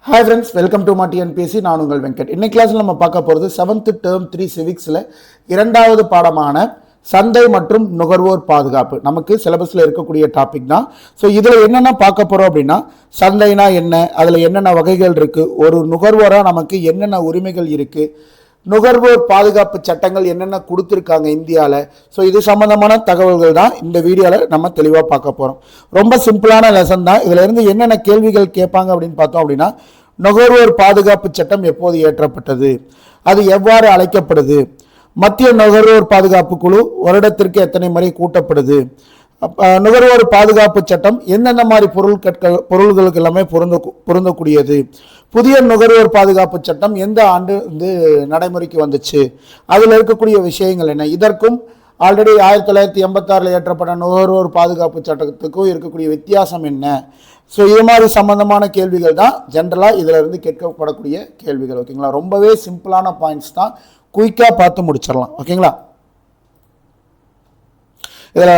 Hi friends, welcome to TNPSC. நான் உங்கள் வெங்கட். இன்னைக்கு கிளாஸ்ல நம்ம பார்க்க போறது 7th term 3 civicsல இரண்டாவது பாடமான சந்தை மற்றும் நுகர்வோர் பாதுகாப்பு. நமக்கு சிலபஸ்ல இருக்கக்கூடிய டாபிக் தான். ஸோ இதில் என்னென்ன பார்க்க போறோம் அப்படின்னா, சந்தைனா என்ன, அதில் என்னென்ன வகைகள் இருக்கு, ஒரு நுகர்வோராக நமக்கு என்னென்ன உரிமைகள் இருக்கு, நுகர்வோர் பாதுகாப்பு சட்டங்கள் என்னென்ன கொடுத்துருக்காங்க இந்தியாவில். ஸோ இது சம்மந்தமான தகவல்கள் தான் இந்த வீடியோவில் நம்ம தெளிவாக பார்க்க போகிறோம். ரொம்ப சிம்பிளான லெசன் தான். இதில் இருந்து என்னென்ன கேள்விகள் கேட்பாங்க அப்படின்னு பார்த்தோம் அப்படின்னா, நுகர்வோர் பாதுகாப்பு சட்டம் எப்போது இயற்றப்பட்டது, அது எவ்வாறு அழைக்கப்படுது, மத்திய நுகர்வோர் பாதுகாப்பு குழு வருடத்திற்கு எத்தனை முறை கூட்டப்படுது, நுகர்வோர் பாதுகாப்பு சட்டம் எந்தெந்த மாதிரி பொருள்களுக்கு எல்லாமே பொருந்தக்கூடியது, புதிய நுகர்வோர் பாதுகாப்பு சட்டம் எந்த ஆண்டு நடைமுறைக்கு வந்துச்சு, அதில் இருக்கக்கூடிய விஷயங்கள் என்ன, இதற்கும் ஆல்ரெடி 1986 ஏற்றப்பட்ட நுகர்வோர் பாதுகாப்பு சட்டத்துக்கும் இருக்கக்கூடிய வித்தியாசம் என்ன. ஸோ இது மாதிரி சம்பந்தமான கேள்விகள் தான் ஜென்ரலாக இதில் இருந்து கேட்கப்படக்கூடிய கேள்விகள். ஓகேங்களா, ரொம்பவே சிம்பிளான பாயிண்ட்ஸ் தான், குயிக்காக பார்த்து முடிச்சிடலாம். ஓகேங்களா, இதில்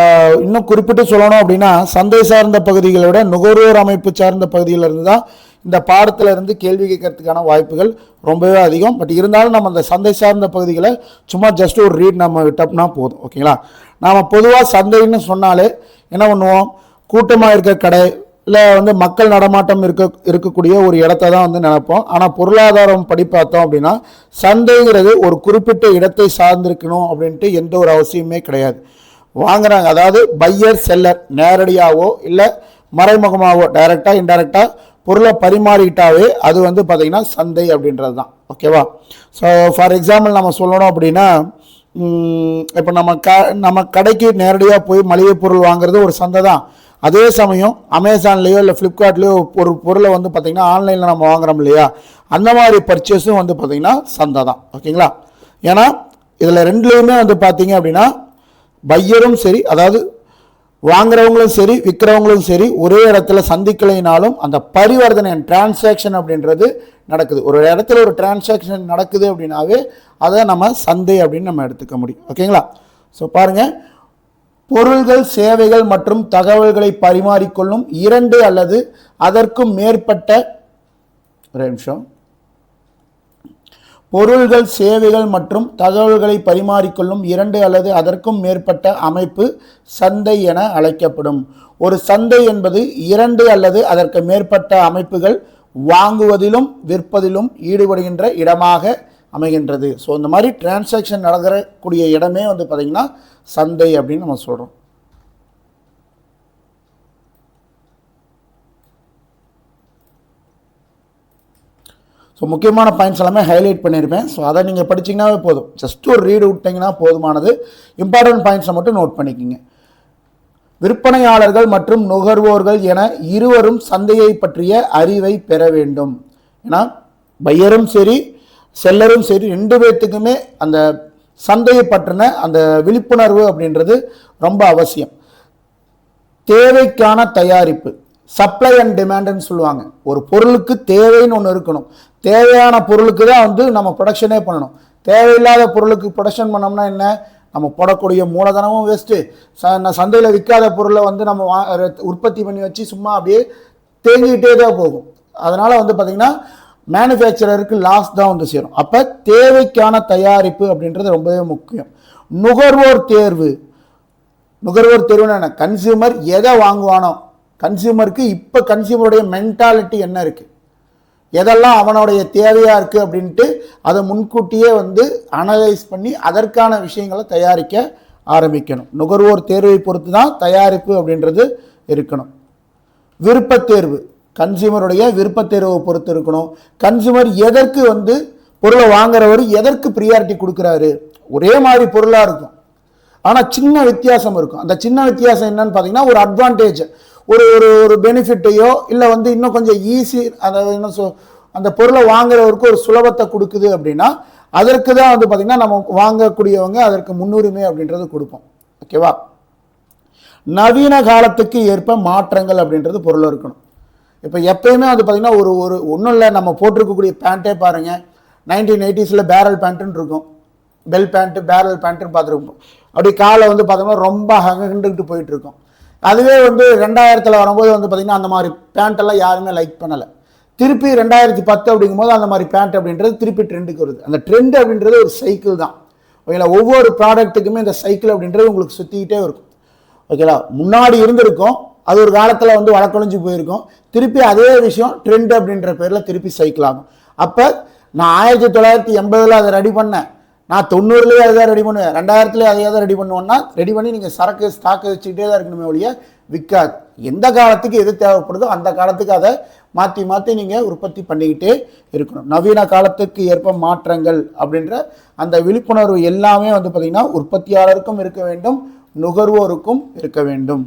இன்னும் குறிப்பிட்டு சொல்லணும் அப்படின்னா, சந்தை சார்ந்த பகுதிகளை விட நுகர்வோர் அமைப்பு சார்ந்த பகுதியிலிருந்து தான் இந்த பாடத்தில் இருந்து கேள்வி கேட்கறதுக்கான வாய்ப்புகள் ரொம்பவே அதிகம். பட் இருந்தாலும் நம்ம அந்த சந்தை சார்ந்த பகுதிகளை சும்மா ஜஸ்ட் ஒரு ரீட் நம்ம விட்டோம்னா போதும். ஓகேங்களா, நாம் பொதுவாக சந்தைன்னு சொன்னாலே என்ன பண்ணுவோம், கூட்டமாக இருக்க கடை இல்லை மக்கள் நடமாட்டம் இருக்கக்கூடிய ஒரு இடத்த தான் நினைப்போம். ஆனால் பொருளாதாரம் படி பார்த்தோம் அப்படின்னா, சந்தைங்கிறது ஒரு குறிப்பிட்ட இடத்தை சார்ந்திருக்கணும் அப்படின்ட்டு எந்த ஒரு அவசியமே கிடையாது. வாங்குறாங்க, அதாவது பையர் செல்லர் நேரடியாகவோ இல்லை மறைமுகமாகவோ டைரெக்டாக இன்டைரக்டாக பொருளை பரிமாறிக்கிட்டாவே அது பார்த்திங்கன்னா சந்தை அப்படின்றது தான். ஓகேவா, ஸோ ஃபார் எக்ஸாம்பிள் நம்ம சொல்லணும் அப்படின்னா, இப்போ நம்ம கடைக்கு நேரடியாக போய் மளிகை பொருள் வாங்குறது ஒரு சந்தை தான். அதே சமயம் அமேசான்லேயோ இல்லை ஃப்ளிப்கார்ட்லேயோ ஒரு பொருளை பார்த்திங்கன்னா ஆன்லைனில் நம்ம வாங்குறோம் இல்லையா, அந்த மாதிரி பர்ச்சேஸும் பார்த்திங்கன்னா சந்தை தான். ஓகேங்களா, ஏன்னா இதில் ரெண்டுலேயுமே பார்த்திங்க அப்படின்னா பையரும் சரி, அதாவது வாங்குறவங்களும் சரி விற்கிறவங்களும் சரி, ஒரே இடத்துல சந்திக்கலைனாலும் அந்த பரிவர்த்தனை டிரான்சாக்ஷன் அப்படின்றது நடக்குது. ஒரு இடத்துல ஒரு டிரான்சாக்ஷன் நடக்குது அப்படின்னாவே அதை நம்ம சந்தை அப்படின்னு நம்ம எடுத்துக்க முடியும். ஓகேங்களா, ஸோ பாருங்கள், பொருள்கள் சேவைகள் மற்றும் தகவல்களை பரிமாறிக்கொள்ளும் இரண்டு அல்லது அதற்கும் மேற்பட்ட பொருள்கள் சேவைகள் மற்றும் தகவல்களை பரிமாறிக்கொள்ளும் இரண்டு அல்லது அதற்கும் மேற்பட்ட அமைப்பு சந்தை என அழைக்கப்படும். ஒரு சந்தை என்பது இரண்டு அல்லது அதற்கு மேற்பட்ட அமைப்புகள் வாங்குவதிலும் விற்பதிலும் ஈடுபடுகின்ற இடமாக அமைகின்றது. ஸோ இந்த மாதிரி டிரான்சாக்ஷன் நடக்கக்கூடிய இடமே பார்த்திங்கன்னா சந்தை அப்படின்னு நம்ம சொல்கிறோம். ஸோ முக்கியமான பாயிண்ட்ஸ் எல்லாமே ஹைலைட் பண்ணியிருப்பேன். ஸோ அதை நீங்கள் படிச்சிங்கன்னாவே போதும், ஜஸ்ட் ஒரு ரீடு விட்டிங்கன்னா போதுமானது. இம்பார்ட்டன்ட் பாயிண்ட்ஸை மட்டும் நோட் பண்ணிக்கிங்க. விற்பனையாளர்கள் மற்றும் நுகர்வோர்கள் என இருவரும் சந்தையை பற்றிய அறிவை பெற வேண்டும். ஏன்னா பையரும் சரி செல்லரும் சரி ரெண்டு பேர்த்துக்குமே அந்த சந்தையை பற்றின அந்த விழிப்புணர்வு அப்படின்றது ரொம்ப அவசியம். தேவைக்கான தயாரிப்பு, சப்ளை அண்ட் டிமாண்டுன்னு சொல்லுவாங்க. ஒரு பொருளுக்கு தேவைன்னு ஒன்று இருக்கணும். தேவையான பொருளுக்கு தான் நம்ம ப்ரொடக்ஷனே பண்ணணும். தேவையில்லாத பொருளுக்கு ப்ரொடக்ஷன் பண்ணோம்னா என்ன, நம்ம போடக்கூடிய மூலதனமும் வேஸ்ட்டு, சந்தையில் விற்காத பொருளை நம்ம உற்பத்தி பண்ணி வச்சு சும்மா அப்படியே தேங்கிக்கிட்டே தான் போகும். அதனால் பார்த்திங்கன்னா மேனுஃபேக்சரருக்கு லாஸ் தான் சேரும். அப்போ தேவைக்கான தயாரிப்பு அப்படின்றது ரொம்பவே முக்கியம். நுகர்வோர் தேர்வு, நுகர்வோர் தேர்வுன்னு என்ன, கன்சியூமர் எதை வாங்குவானோ, கன்சியூமருக்கு இப்போ கன்சியூமருடைய மென்டாலிட்டி என்ன இருக்குது, எதெல்லாம் அவனுடைய தேவையாக இருக்குது அப்படின்ட்டு அதை முன்கூட்டியே அனலைஸ் பண்ணி அதற்கான விஷயங்களை தயாரிக்க ஆரம்பிக்கணும். நுகர்வோர் தேர்வை பொறுத்து தான் தயாரிப்பு அப்படின்றது இருக்கணும். விருப்பத்தேர்வு, கன்சியூமருடைய விருப்பத்தேர்வை பொறுத்து இருக்கணும். கன்சியூமர் எதற்கு பொருளை வாங்குறவர் எதற்கு ப்ரியாரிட்டி கொடுக்குறாரு, ஒரே மாதிரி பொருளாக இருக்கும் ஆனால் சின்ன வித்தியாசம் இருக்கும். அந்த சின்ன வித்தியாசம் என்னன்னு பார்த்தீங்கன்னா ஒரு அட்வான்டேஜ், ஒரு ஒரு பெனிஃபிட்டையோ இல்லை இன்னும் கொஞ்சம் ஈஸி, அந்த பொருளை வாங்குறவருக்கு ஒரு சுலபத்தை கொடுக்குது அப்படின்னா அதற்கு தான் பார்த்திங்கன்னா நம்ம வாங்கக்கூடியவங்க அதற்கு முன்னுரிமை அப்படின்றது கொடுப்போம். ஓகேவா, நவீன காலத்துக்கு ஏற்ப மாற்றங்கள் அப்படின்றது பொருள் இருக்கணும். இப்போ எப்பயுமே பார்த்திங்கன்னா ஒரு ஒரு ஒன்றும் இல்லை, நம்ம போட்டிருக்கக்கூடிய பேண்ட்டே பாருங்கள், 1980s பேரல் பேண்ட்டுன்னு இருக்கும், பெல் பேண்ட்டு பேரல் பேண்ட்டுன்னு பார்த்துருப்போம். அப்படி காலை பார்த்தோம்னா ரொம்ப ஹண்டுக்கிட்டு போயிட்டுருக்கோம். அதுவே 2000 வரும்போது பார்த்திங்கன்னா அந்த மாதிரி பேண்ட்டெல்லாம் யாருமே லைக் பண்ணலை. திருப்பி 2010 அப்படிங்கும்போது அந்த மாதிரி பேண்ட் அப்படின்றது திருப்பி ட்ரெண்டுக்கு வருது. அந்த ட்ரெண்ட் அப்படின்றது ஒரு சைக்கிள் தான். ஓகேங்களா, ஒவ்வொரு ப்ராடக்ட்டுக்குமே இந்த சைக்கிள் அப்படின்றது உங்களுக்கு சுற்றிக்கிட்டே இருக்கும். ஓகேங்களா, முன்னாடி இருந்திருக்கும், அது ஒரு காலத்தில் வந்து வழக்கொழிஞ்சு போயிருக்கும், திருப்பி அதே விஷயம் ட்ரெண்ட் அப்படின்ற பேரில் திருப்பி சைக்கிள் ஆகும். அப்போ நான் 1980 அதை ரெடி பண்ணேன், நான் 90 அதை தான் ரெடி பண்ணுவேன், 2000 அதையே தான் ரெடி பண்ணுவேன்னா ரெடி பண்ணி நீங்கள் சரக்கு ஸ்டாக்கு வச்சுக்கிட்டே தான் இருக்கணுமே ஒழிய விற்காது. எந்த காலத்துக்கு எது தேவைப்படுதோ அந்த காலத்துக்கு அதை மாற்றி மாற்றி நீங்கள் உற்பத்தி பண்ணிக்கிட்டே இருக்கணும். நவீன காலத்துக்கு ஏற்ப மாற்றங்கள் அப்படின்ற அந்த விழிப்புணர்வு எல்லாமே வந்து பார்த்திங்கன்னா உற்பத்தியாளருக்கும் இருக்க வேண்டும், நுகர்வோருக்கும் இருக்க வேண்டும்.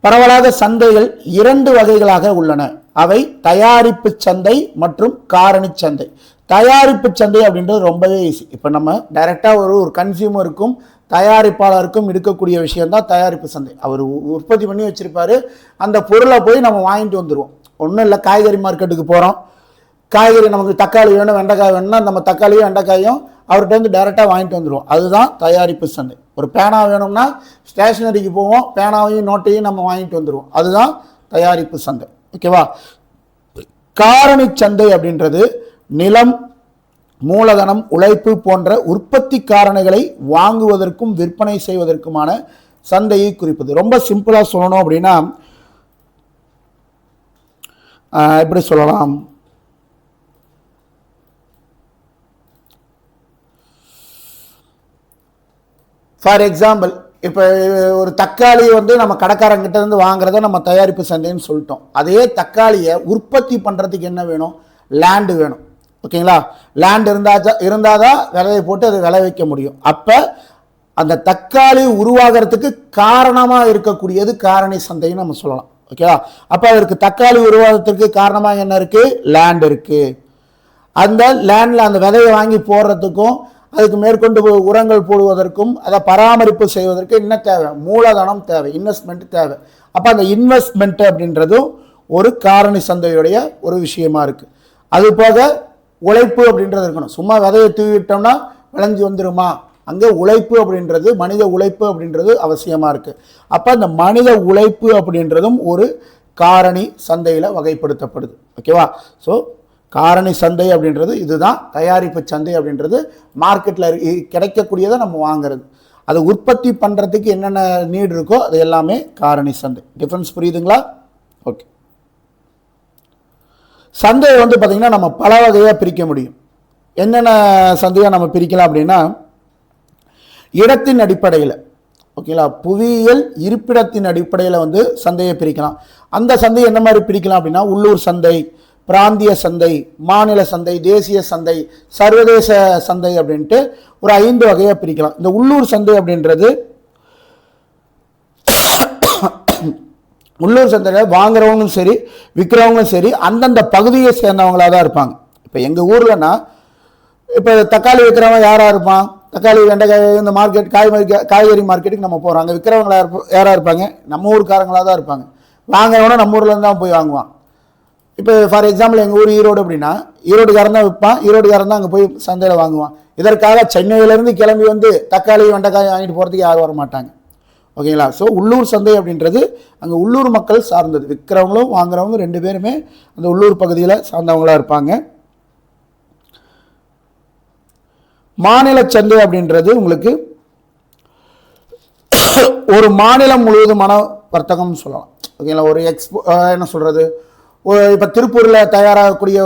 பரவலாக சந்தைகள் 2 வகைகளாக உள்ளன. அவை தயாரிப்பு சந்தை மற்றும் காரணி சந்தை. தயாரிப்பு சந்தை அப்படின்றது ரொம்பவே ஈஸி. இப்போ நம்ம டைரெக்டாக ஒரு கன்சியூமருக்கும் தயாரிப்பாளருக்கும் இருக்கக்கூடிய விஷயம் தான் தயாரிப்பு சந்தை. அவர் உற்பத்தி பண்ணி வச்சிருப்பாரு, அந்த பொருளை போய் நம்ம வாங்கிட்டு வந்துடுவோம். ஒன்றும் இல்லை, காய்கறி மார்க்கெட்டுக்கு போகிறோம், காய்கறி நமக்கு தக்காளி வேணும், வெண்டைக்காய் வேணும்னா நம்ம தக்காளியும் வெண்டைக்காயும் அவர்கிட்ட வந்து டைரெக்டாக வாங்கிட்டு வந்துடுவோம். அதுதான் தயாரிப்பு சந்தை. ஒரு பேனா வேணும்னா ஸ்டேஷனரிக்கு போவோம், பேனாவையும் நோட்டையும் நம்ம வாங்கிட்டு வந்துடுவோம். அதுதான் தயாரிப்பு சந்தை. ஓகேவா. காரணி சந்தை அப்படின்றது நிலம், மூலதனம், உழைப்பு போன்ற உற்பத்தி காரணிகளை வாங்குவதற்கும் விற்பனை செய்வதற்குமான சந்தையை குறிப்பது. ரொம்ப சிம்பிளா சொல்லணும் அப்படின்னா எப்படி சொல்லலாம், ஃபார் எக்ஸாம்பிள் இப்போ ஒரு தக்காளி வந்து நம்ம கடைக்காரங்கிட்ட இருந்து வாங்குறத நம்ம தயாரிப்பு சந்தைன்னு சொல்லிட்டோம். அதே தக்காளியை உற்பத்தி பண்ணுறதுக்கு என்ன வேணும், லேண்டு வேணும். ஓகேங்களா, லேண்ட் இருந்தாதான் விளைய போட்டு அதை விளைவிக்க முடியும். அப்போ அந்த தக்காளி உருவாகிறதுக்கு காரணமாக இருக்கக்கூடியது காரணி சந்தைன்னு நம்ம சொல்லலாம். ஓகேவா. அப்போ அதற்கு தக்காளி உருவாகிறதுக்கு காரணமாக என்ன இருக்குது, லேண்ட் இருக்குது. அந்த லேண்டில் அந்த விதையை வாங்கி போடுறதுக்கும் அதுக்கு மேற்கொண்டு உரங்கள் போடுவதற்கும் அதை பராமரிப்பு செய்வதற்கு என்ன தேவை, மூலதனம் தேவை, இன்வெஸ்ட்மெண்ட் தேவை. அப்போ அந்த இன்வெஸ்ட்மெண்ட் அப்படின்றதும் ஒரு காரணி சந்தையுடைய ஒரு விஷயமா இருக்குது. அது போக உழைப்பு அப்படின்றது இருக்கணும். சும்மா விதையை தூவிட்டோம்னா விளைஞ்சி வந்துருமா, அங்கே உழைப்பு அப்படின்றது, மனித உழைப்பு அப்படின்றது அவசியமாக இருக்குது. அப்போ அந்த மனித உழைப்பு அப்படின்றதும் ஒரு காரணி சந்தையில் வகைப்படுத்தப்படுது. ஓகேவா. ஸோ காரணி சந்தை அப்படின்றது இதுதான். தயாரிப்பு சந்தை அப்படின்றது மார்க்கெட்டில் கிடைக்கக்கூடியதை நம்ம வாங்குறது, அதை உற்பத்தி பண்ணுறதுக்கு என்னென்ன நீட் இருக்கோ அது எல்லாமே காரணி சந்தை. டிஃப்ரென்ஸ் புரியுதுங்களா? ஓகே. சந்தையை வந்து பார்த்திங்கன்னா நம்ம பல வகையாக பிரிக்க முடியும். என்னென்ன சந்தையாக நம்ம பிரிக்கலாம் அப்படின்னா, இடத்தின் அடிப்படையில், ஓகேங்களா, புவியியல் இருப்பிடத்தின் அடிப்படையில் வந்து சந்தையை பிரிக்கலாம். அந்த சந்தையை என்ன மாதிரி பிரிக்கலாம் அப்படின்னா, உள்ளூர் சந்தை, பிராந்திய சந்தை, மாநில சந்தை, தேசிய சந்தை, சர்வதேச சந்தை அப்படின்ட்டு ஒரு 5 வகையாக பிரிக்கலாம். இந்த உள்ளூர் சந்தை அப்படின்றது உள்ளூர் சந்தையில் வாங்குறவங்களும் சரி விற்கிறவங்களும் சரி அந்தந்த பகுதியை சேர்ந்தவங்களாக தான் இருப்பாங்க. இப்போ எங்கள் ஊர்லன்னா இப்போ தக்காளி விற்கிறவங்க யாராக இருப்பான், தக்காளி வெண்டைக்காய் இந்த மார்க்கெட் காய்கறி மார்க்கெட்டுக்கு நம்ம போகிறோம், அங்கே விற்கிறவங்களா யாராக இருப்பாங்க, நம்ம ஊருக்காரங்களாக தான் இருப்பாங்க. வாங்குறவனா நம்ம ஊர்லேருந்து தான் போய் வாங்குவான். இப்போ ஃபார் எக்ஸாம்பிள் எங்கள் ஊர் ஈரோடு அப்படின்னா ஈரோடுக்காரன் தான் விற்பான், ஈரோடுக்காரன் தான் அங்கே போய் சந்தையில் வாங்குவான். இதற்காக சென்னையிலேருந்து கிளம்பி வந்து தக்காளி வெண்டைக்காய் வாங்கிட்டு போகிறதுக்கு யாரும் வர மாட்டாங்க. ஓகேங்களா. ஸோ உள்ளூர் சந்தை அப்படின்றது அங்கே உள்ளூர் மக்கள் சார்ந்தது, விற்கிறவங்களும் வாங்குறவங்க 2 பேருமே அந்த உள்ளூர் பகுதியில் சார்ந்தவங்களாக இருப்பாங்க. மாநில சந்தை அப்படின்றது உங்களுக்கு ஒரு மாநிலம் முழுவதுமான வர்த்தகம் சொல்லலாம். ஓகேங்களா. ஒரு என்ன சொல்கிறது, இப்போ திருப்பூரில் தயாராகக்கூடிய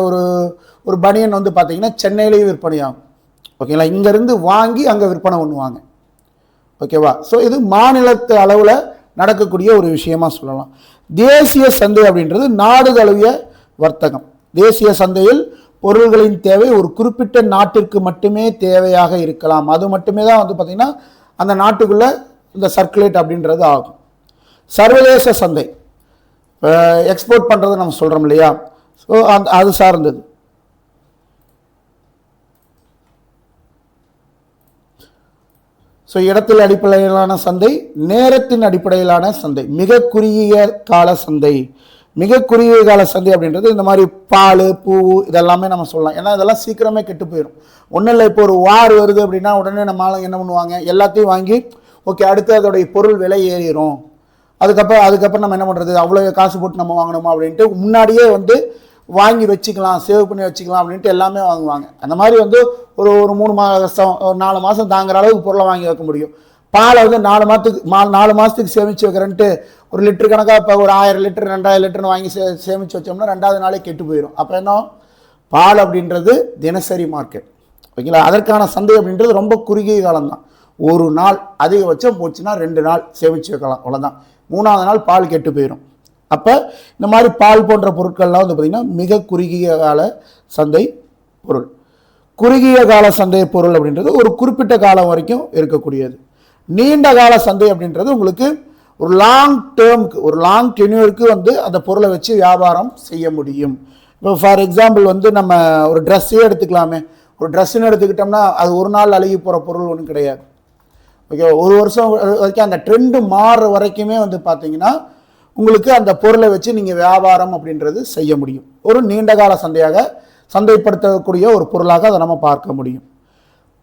ஒரு பனியன் வந்து பார்த்தீங்கன்னா சென்னையிலேயும் விற்பனையாகும். ஓகேங்களா. இங்கேருந்து வாங்கி அங்கே விற்பனை பண்ணுவாங்க. ஓகேவா. ஸோ இது மாநிலத்து அளவில் நடக்கக்கூடிய ஒரு விஷயமா சொல்லலாம். தேசிய சந்தை அப்படின்றது நாடு தழுவிய வர்த்தகம். தேசிய சந்தையில் பொருள்களின் தேவை ஒரு குறிப்பிட்ட நாட்டிற்கு மட்டுமே தேவையாக இருக்கலாம், அது மட்டுமே தான் வந்து பார்த்திங்கன்னா அந்த நாட்டுக்குள்ளே இந்த சர்க்குலேட் அப்படின்றது ஆகும். சர்வதேச சந்தை எக்ஸ்போர்ட் பண்ணுறது நம்ம சொல்கிறோம் இல்லையா, ஸோ அது சார்ந்தது. ஸோ இடத்தில் அடிப்படையிலான சந்தை, நேரத்தின் அடிப்படையிலான சந்தை, மிக குறுகிய கால சந்தை. மிக குறுகிய கால சந்தை அப்படின்றது இந்த மாதிரி பால், பூ இதெல்லாமே நம்ம சொல்லலாம். ஏன்னா இதெல்லாம் சீக்கிரமே கெட்டு போயிடும். ஒன்றும் இல்லை, இப்போ ஒரு வார் வருது அப்படின்னா உடனே நம்ம ஆளுங்க என்ன பண்ணுவாங்க, எல்லாத்தையும் வாங்கி ஓகே அடுத்து அதோடைய பொருள் விலை ஏறிடும் அதுக்கப்புறம் நம்ம என்ன பண்ணுறது, அவ்வளோ காசு போட்டு நம்ம வாங்கணுமா அப்படின்ட்டு முன்னாடியே வந்து வாங்கி வச்சுக்கலாம், சேவ் பண்ணி வச்சுக்கலாம் அப்படின்ட்டு எல்லாமே வாங்குவாங்க. அந்த மாதிரி வந்து ஒரு ஒரு 3 மாதம் ஒரு 4 மாதம் தாங்குற அளவுக்கு பொருளை வாங்கி வைக்க முடியும். பாலை வந்து 4 மாதத்துக்கு சேமித்து வைக்கிறேன்ட்டு ஒரு லிட்டர் கணக்காக இப்போ ஒரு 1000 லிட்டர் 2000 லிட்டர்னு வாங்கி சேமித்து வச்சோம்னா 2வது நாளே கெட்டு போயிடும். அப்போ என்ன, பால் அப்படின்றது தினசரி மார்க்கெட், ஓகேங்களா. அதற்கான சந்தை அப்படின்றது ரொம்ப குறுகிய காலம் தான். ஒரு நாள் அதிகபட்சம் போச்சுன்னா 2 நாள் சேமித்து வைக்கலாம், அவ்வளோதான். 3வது நாள் பால் கெட்டு போயிடும். அப்போ இந்த மாதிரி பால் போன்ற பொருட்கள்லாம் வந்து பார்த்திங்கன்னா மிக குறுகிய கால சந்தை பொருள். குறுகிய கால சந்தை பொருள் அப்படின்றது ஒரு குறிப்பிட்ட காலம் வரைக்கும் இருக்கக்கூடியது. நீண்ட கால சந்தை அப்படின்றது உங்களுக்கு ஒரு லாங் டேர்முக்கு, ஒரு லாங் டென்யூருக்கு வந்து அந்த பொருளை வச்சு வியாபாரம் செய்ய முடியும். இப்போ ஃபார் எக்ஸாம்பிள் வந்து நம்ம ஒரு ட்ரெஸ்ஸே எடுத்துக்கலாமே. ஒரு ட்ரெஸ்ஸுன்னு எடுத்துக்கிட்டோம்னா அது ஒரு நாள் அழுகி போகிற பொருள் ஒன்றும் கிடையாது, ஓகே. ஒரு வருஷம் வரைக்கும் அந்த ட்ரெண்டு மாறுற வரைக்குமே வந்து பார்த்தீங்கன்னா உங்களுக்கு அந்த பொருளை வச்சு நீங்கள் வியாபாரம் அப்படின்றது செய்ய முடியும். ஒரு நீண்டகால சந்தைப்படுத்தக்கூடிய ஒரு பொருளாக அதை நம்ம பார்க்க முடியும்.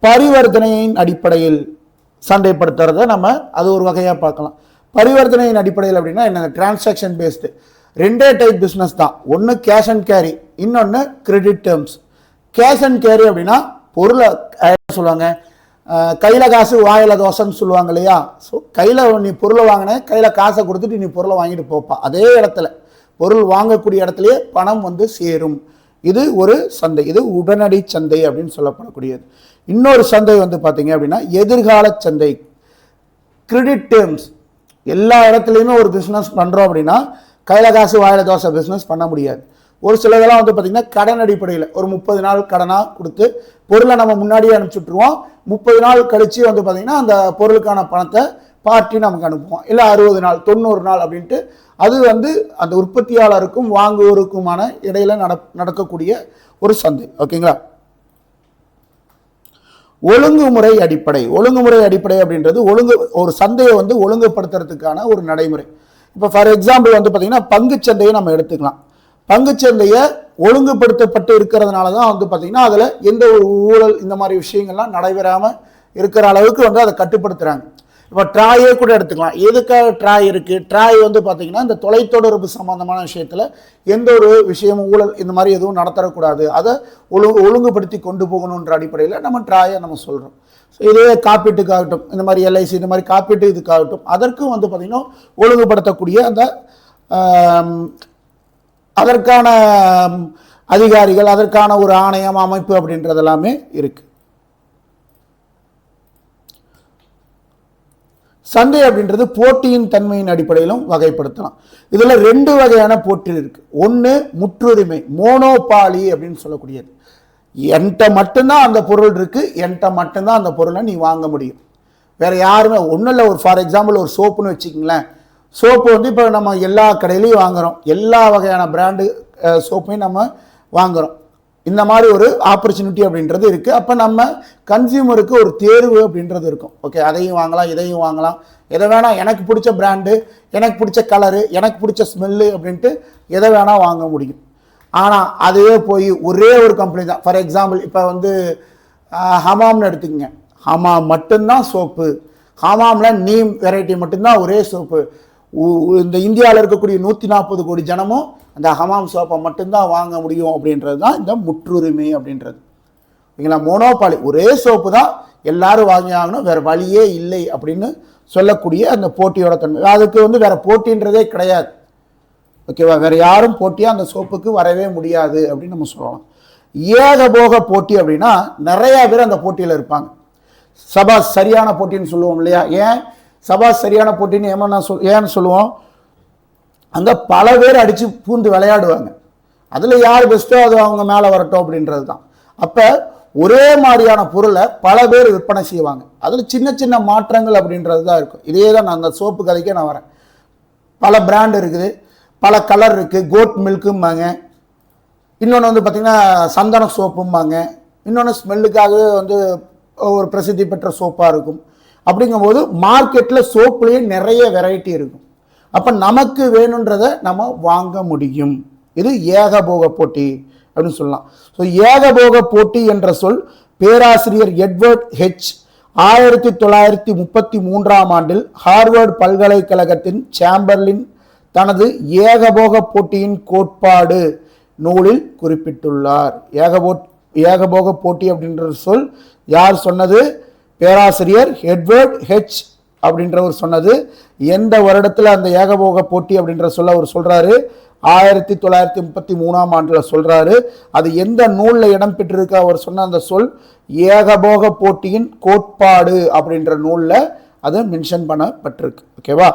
பரிவர்த்தனையின் அடிப்படையில் சந்தைப்படுத்துறத நம்ம அது ஒரு வகையாக பார்க்கலாம். பரிவர்த்தனையின் அடிப்படையில் அப்படின்னா என்ன, டிரான்சாக்ஷன் பேஸ்டு. 2 டைப் பிஸ்னஸ் தான். ஒன்று கேஷ் அண்ட் கேரி, இன்னொன்று credit terms. Cash and carry அப்படின்னா பொருளை சொல்லுவாங்க, கையில் காசு வாயில தோசைன்னு சொல்லுவாங்க இல்லையா. ஸோ கையில் நீ பொருளை வாங்கின, கையில் காசை கொடுத்துட்டு நீ பொருளை வாங்கிட்டு போப்பா, அதே இடத்துல பொருள் வாங்கக்கூடிய இடத்துலையே பணம் வந்து சேரும். இது ஒரு சந்தை, இது உடனடி சந்தை அப்படின்னு சொல்லப்படக்கூடியது. இன்னொரு சந்தை வந்து பார்த்தீங்க அப்படின்னா எதிர்கால சந்தை, கிரெடிட் டேர்ம்ஸ். எல்லா இடத்துலையுமே ஒரு பிஸ்னஸ் பண்ணுறோம் அப்படின்னா கையில் காசு வாயில தோசை பிஸ்னஸ் பண்ண முடியாது. ஒரு சிலதெல்லாம் வந்து பார்த்திங்கன்னா கடன் அடிப்படையில் ஒரு 30 நாள் கடனாக கொடுத்து பொருளை நம்ம முன்னாடியே அனுப்பிச்சுட்ருவோம். 30 நாள் கழித்து வந்து பார்த்திங்கன்னா அந்த பொருளுக்கான பணத்தை பார்ட்டி நமக்கு அனுப்புவோம். இல்லை 60 நாள் 90 நாள் அப்படின்ட்டு அது வந்து அந்த உற்பத்தியாளருக்கும் வாங்குவோருக்குமான இடையில நடக்கக்கூடிய ஒரு சந்தை, ஓகேங்களா. ஒழுங்குமுறை அடிப்படை அப்படின்றது ஒரு சந்தையை வந்து ஒழுங்குபடுத்துறதுக்கான ஒரு நடைமுறை. இப்போ ஃபார் எக்ஸாம்பிள் வந்து பார்த்திங்கன்னா பங்குச்சந்தையை நம்ம எடுத்துக்கலாம். பங்குச்சந்தையை ஒழுங்குபடுத்தப்பட்டு இருக்கிறதுனால தான் வந்து பார்த்திங்கன்னா அதில் எந்த ஒரு ஊழல் இந்த மாதிரி விஷயங்கள்லாம் நடைபெறாமல் இருக்கிற அளவுக்கு வந்து அதை கட்டுப்படுத்துகிறாங்க. இப்போ ட்ராயே கூட எடுத்துக்கலாம். எதுக்காக ட்ராய் இருக்குது, ட்ராய் வந்து பார்த்திங்கன்னா இந்த தொலைத்தொடர்பு சம்மந்தமான விஷயத்தில் எந்த ஒரு விஷயமும் ஊழல் இந்த மாதிரி எதுவும் நடத்தக்கூடாது, அதை ஒழுங்குபடுத்தி கொண்டு போகணுன்ற அடிப்படையில் நம்ம ட்ராயை நம்ம சொல்கிறோம். இதே காப்பீட்டுக்காகட்டும், இந்த மாதிரி எல்ஐசி இந்த மாதிரி காப்பீட்டு இதுக்காகட்டும், அதற்கும் வந்து பார்த்திங்கன்னா ஒழுங்குபடுத்தக்கூடிய அந்த அதற்கான அதிகாரிகள், அதற்கான ஒரு ஆணையம் அமைப்பு அப்படின்றது எல்லாமே இருக்கு. சந்தை அப்படின்றது போட்டியின் தன்மையின் அடிப்படையிலும் வகைப்படுத்தலாம். இதுல 2 வகையான போட்டி இருக்கு. ஒன்று முற்றுரிமை, மோனோபாலி அப்படின்னு சொல்லக்கூடியது. என்கிட்ட மட்டும்தான் அந்த பொருள் இருக்கு, என்கிட்ட மட்டும்தான் அந்த பொருளை நீ வாங்க முடியும், வேற யாருமே ஒன்றும் இல்லை. ஒரு ஃபார் எக்ஸாம்பிள் ஒரு சோப்புன்னு வச்சுக்கிங்களேன். சோப்பு வந்து இப்போ நம்ம எல்லா கடையிலையும் வாங்குகிறோம், எல்லா வகையான பிராண்டு சோப்பையும் நம்ம வாங்குகிறோம். இந்த மாதிரி ஒரு ஆப்பர்ச்சுனிட்டி அப்படின்றது இருக்குது. அப்போ நம்ம கன்சியூமருக்கு ஒரு தேர்வு அப்படின்றது இருக்கும். ஓகே, அதையும் வாங்கலாம், இதையும் வாங்கலாம், எதை வேணால் எனக்கு பிடிச்ச பிராண்டு, எனக்கு பிடிச்ச கலரு, எனக்கு பிடிச்ச ஸ்மெல்லு அப்படின்ட்டு எதை வேணால் வாங்க முடியும். ஆனால் அதே போய் ஒரே ஒரு கம்பெனி தான். ஃபார் எக்ஸாம்பிள் இப்போ வந்து ஹமாம்னு எடுத்துக்கங்க. ஹமாம் மட்டும்தான் சோப்பு, ஹமாமில் நீம் வெரைட்டி மட்டும்தான் ஒரே சோப்பு. இந்த இந்தியாவில் இருக்கக்கூடிய 140 கோடி ஜனமும் அந்த ஹமாம் சோப்பை மட்டும்தான் வாங்க முடியும் அப்படின்றது தான் இந்த முற்றுரிமை அப்படின்றது, ஓகேங்களா. மோனோபாலி, ஒரே சோப்பு தான் எல்லாரும் வாங்கி ஆகணும், வேறு வழியே இல்லை அப்படின்னு சொல்லக்கூடிய அந்த போட்டியோட தன்மை. அதுக்கு வந்து வேறு போட்டின்றதே கிடையாது, ஓகேவா. வேறு யாரும் போட்டியாக அந்த சோப்புக்கு வரவே முடியாது அப்படின்னு நம்ம சொல்லலாம். ஏகபோக போட்டி அப்படின்னா நிறையா பேர் அந்த போட்டியில் இருப்பாங்க. சபாஸ் சரியான போட்டின்னு சொல்லுவோம் இல்லையா. ஏன் சபாஸ் சரியான போட்டின்னு ஏன்னு சொல்லுவோம், அந்த பல பேர் அடித்து பூந்து விளையாடுவாங்க, அதில் யார் பெஸ்ட்டோ அது அவங்க மேலே வரட்டும் அப்படின்றது தான். அப்போ ஒரே மாதிரியான பொருளை பல பேர் விற்பனை செய்வாங்க, அதில் சின்ன சின்ன மாற்றங்கள் அப்படின்றது தான் இருக்கும். இதே தான் நான் அந்த சோப்பு கதைக்கே நான் வரேன். பல பிராண்ட் இருக்குது, பல கலர் இருக்குது. கோட் மில்க்கும்பாங்க, இன்னொன்று வந்து பார்த்திங்கன்னா சந்தன சோப்பும்பாங்க, இன்னொன்று ஸ்மெல்லுக்காகவே வந்து ஒரு பிரசித்தி பெற்ற சோப்பாக இருக்கும். அப்படிங்கும்போது மார்க்கெட்டில் சோப்புலேயே நிறைய வெரைட்டி இருக்கும். அப்போ நமக்கு வேணுன்றதை நம்ம வாங்க முடியும். இது ஏகபோக போட்டி அப்படின்னு சொல்லலாம். ஸோ ஏகபோக போட்டி என்ற சொல் பேராசிரியர் எட்வர்ட் ஹெச் 1933ஆம் ஆண்டில் ஹார்வர்ட் பல்கலைக்கழகத்தின் சாம்பர்லின் தனது ஏகபோக போட்டியின் கோட்பாடு நூலில் குறிப்பிட்டுள்ளார். ஏகபோக போட்டி அப்படின்ற சொல் யார் சொன்னது? பேராசிரியர் எட்வர்ட் ஹெச் அப்படின்றவர் சொன்னது. எந்த வருடத்துல அந்த ஏகபோக போட்டி அப்படின்ற சொல்ல அவர் சொல்றாரு? 1933ஆம் ஆண்டுல சொல்றாரு. அது எந்த நூல்ல இடம் பெற்றிருக்கு? அவர் சொன்ன அந்த சொல் ஏகபோக போட்டியின் கோட்பாடு அப்படின்ற நூல்ல அது மென்ஷன் பண்ணப்பட்டிருக்கு. ஓகேவா?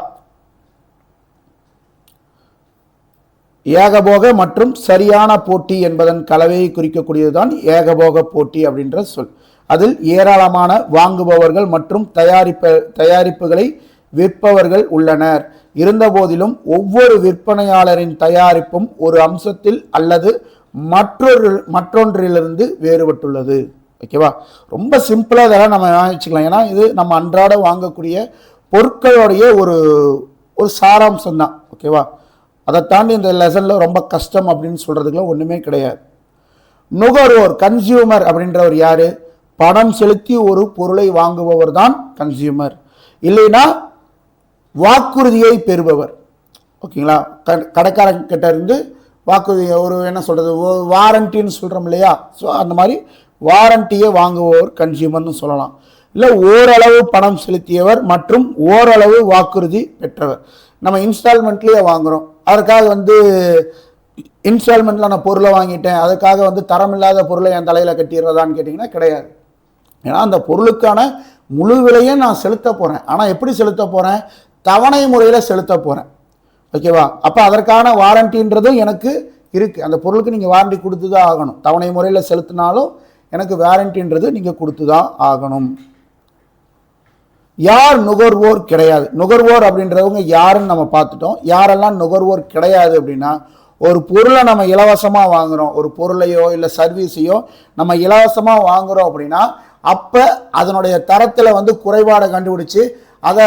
ஏகபோக மற்றும் சரியான போட்டி என்பதன் கலவையை குறிக்கக்கூடியதுதான் ஏகபோக போட்டி அப்படின்ற சொல். அதில் ஏராளமான வாங்குபவர்கள் மற்றும் தயாரிப்புகளை விற்பவர்கள் உள்ளனர். இருந்தபோதிலும் ஒவ்வொரு விற்பனையாளரின் தயாரிப்பும் ஒரு அம்சத்தில் அல்லது மற்றொன்றிலிருந்து வேறுபட்டுள்ளது. ஓகேவா? ரொம்ப சிம்பிளா இதெல்லாம் நம்ம வச்சுக்கலாம். ஏன்னா இது நம்ம அன்றாட வாங்கக்கூடிய பொருட்களுடைய ஒரு சாராம்சம் தான். ஓகேவா? அதை தாண்டி இந்த லெசன்ல ரொம்ப கஷ்டம் அப்படின்னு சொல்றதுக்குலாம் ஒண்ணுமே கிடையாது. நுகர்வோர், கன்சியூமர் அப்படின்றவர் யாரு? பணம் செலுத்தி ஒரு பொருளை வாங்குபவர் தான் கன்சியூமர். இல்லைன்னா வாக்குறுதியை பெறுபவர். ஓகேங்களா? கடைக்காரன் கிட்ட இருந்து வாக்குறுதி, ஒரு என்ன சொல்றது, வாரண்டின்னு சொல்றோம் இல்லையா? ஸோ அந்த மாதிரி வாரண்டியை வாங்குபவர் கன்சியூமர்னு சொல்லலாம். இல்லை ஓரளவு பணம் செலுத்தியவர் மற்றும் ஓரளவு வாக்குறுதி பெற்றவர். நம்ம இன்ஸ்டால்மெண்ட்லேயே வாங்குறோம். அதற்காக இன்ஸ்டால்மெண்ட்ல நான் பொருளை வாங்கிட்டேன், அதுக்காக தரமில்லாத பொருளை என் தலையில கட்டிடுறதான்னு கேட்டிங்கன்னா கிடையாது. ஏன்னா அந்த பொருளுக்கான முழு விலையை நான் செலுத்த போறேன். ஆனால் எப்படி செலுத்த போறேன்? தவணை முறையில் செலுத்த போறேன். ஓகேவா? அப்போ அதற்கான வாரண்டின்றதும் எனக்கு இருக்கு. அந்த பொருளுக்கு நீங்கள் வாரண்டி கொடுத்து தான் ஆகணும். தவணை முறையில் செலுத்தினாலும் எனக்கு வாரண்டின்றது நீங்கள் கொடுத்து தான் ஆகணும். யார் நுகர்வோர் கிடையாது? நுகர்வோர் அப்படின்றவங்க யாருன்னு நம்ம பார்த்துட்டோம். யாரெல்லாம் நுகர்வோர் கிடையாது அப்படின்னா, ஒரு பொருளை நம்ம இலவசமாக வாங்குறோம், ஒரு பொருளையோ இல்லை சர்வீஸையோ நம்ம இலவசமாக வாங்குறோம் அப்படின்னா, அப்போ அதனுடைய தரத்தில் குறைபாடை கண்டுபிடிச்சு அதை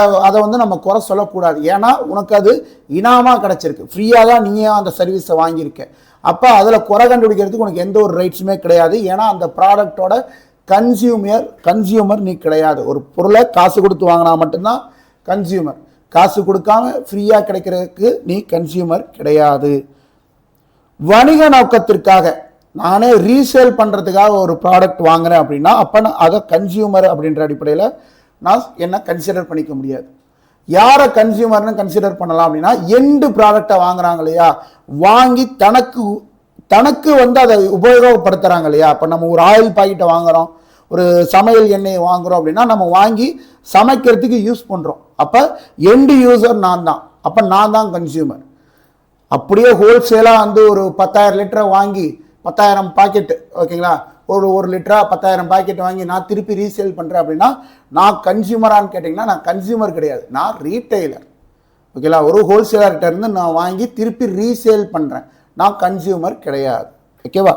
நம்ம குறை சொல்லக்கூடாது. ஏன்னா உனக்கு அது இனாமாக கிடைச்சிருக்கு, ஃப்ரீயாக தான் நீயே அந்த சர்வீஸை வாங்கியிருக்க. அப்போ அதில் குறை கண்டுபிடிக்கிறதுக்கு உனக்கு எந்த ஒரு ரைட்ஸுமே கிடையாது. ஏன்னா அந்த ப்ராடக்டோட கன்சியூமர் நீ கிடையாது. ஒரு பொருளை காசு கொடுத்து வாங்கினா மட்டும்தான் கன்சியூமர். காசு கொடுக்காம ஃப்ரீயாக கிடைக்கிறதுக்கு நீ கன்சியூமர் கிடையாது. வணிக நோக்கத்திற்காக நானே ரீசேல் பண்ணுறதுக்காக ஒரு ப்ராடக்ட் வாங்குறேன் அப்படின்னா, அப்போ நான் அதை கன்சியூமர் அப்படின்ற அடிப்படையில் நான் என்ன கன்சிடர் பண்ணிக்க முடியாது. யாரை கன்சியூமர்னு கன்சிடர் பண்ணலாம் அப்படின்னா, எண்டு ப்ராடக்டை வாங்குறாங்க இல்லையா, வாங்கி தனக்கு அதை உபயோகப்படுத்துறாங்க இல்லையா. அப்போ நம்ம ஒரு ஆயில் பாக்கெட்டை வாங்குறோம், ஒரு சமையல் எண்ணெயை வாங்குறோம் அப்படின்னா, நம்ம வாங்கி சமைக்கிறதுக்கு யூஸ் பண்ணுறோம். அப்போ எண்டு யூசர் நான் தான். அப்போ நான் தான் கன்சியூமர். அப்படியே ஹோல்சேலாக ஒரு 10,000 லிட்டரை வாங்கி 10,000 பாக்கெட்டு, ஓகேங்களா, ஒரு லிட்டரா 10,000 பாக்கெட் வாங்கி நான் திருப்பி ரீசேல் பண்ணுறேன் அப்படின்னா, நான் கன்சியூமரான்னு கேட்டிங்கன்னா நான் கன்சியூமர் கிடையாது, நான் ரீட்டைலர். ஓகேங்களா? ஒரு ஹோல்சேலர்கிட்ட இருந்து நான் வாங்கி திருப்பி ரீசேல் பண்ணுறேன், நான் கன்சியூமர் கிடையாது. ஓகேவா?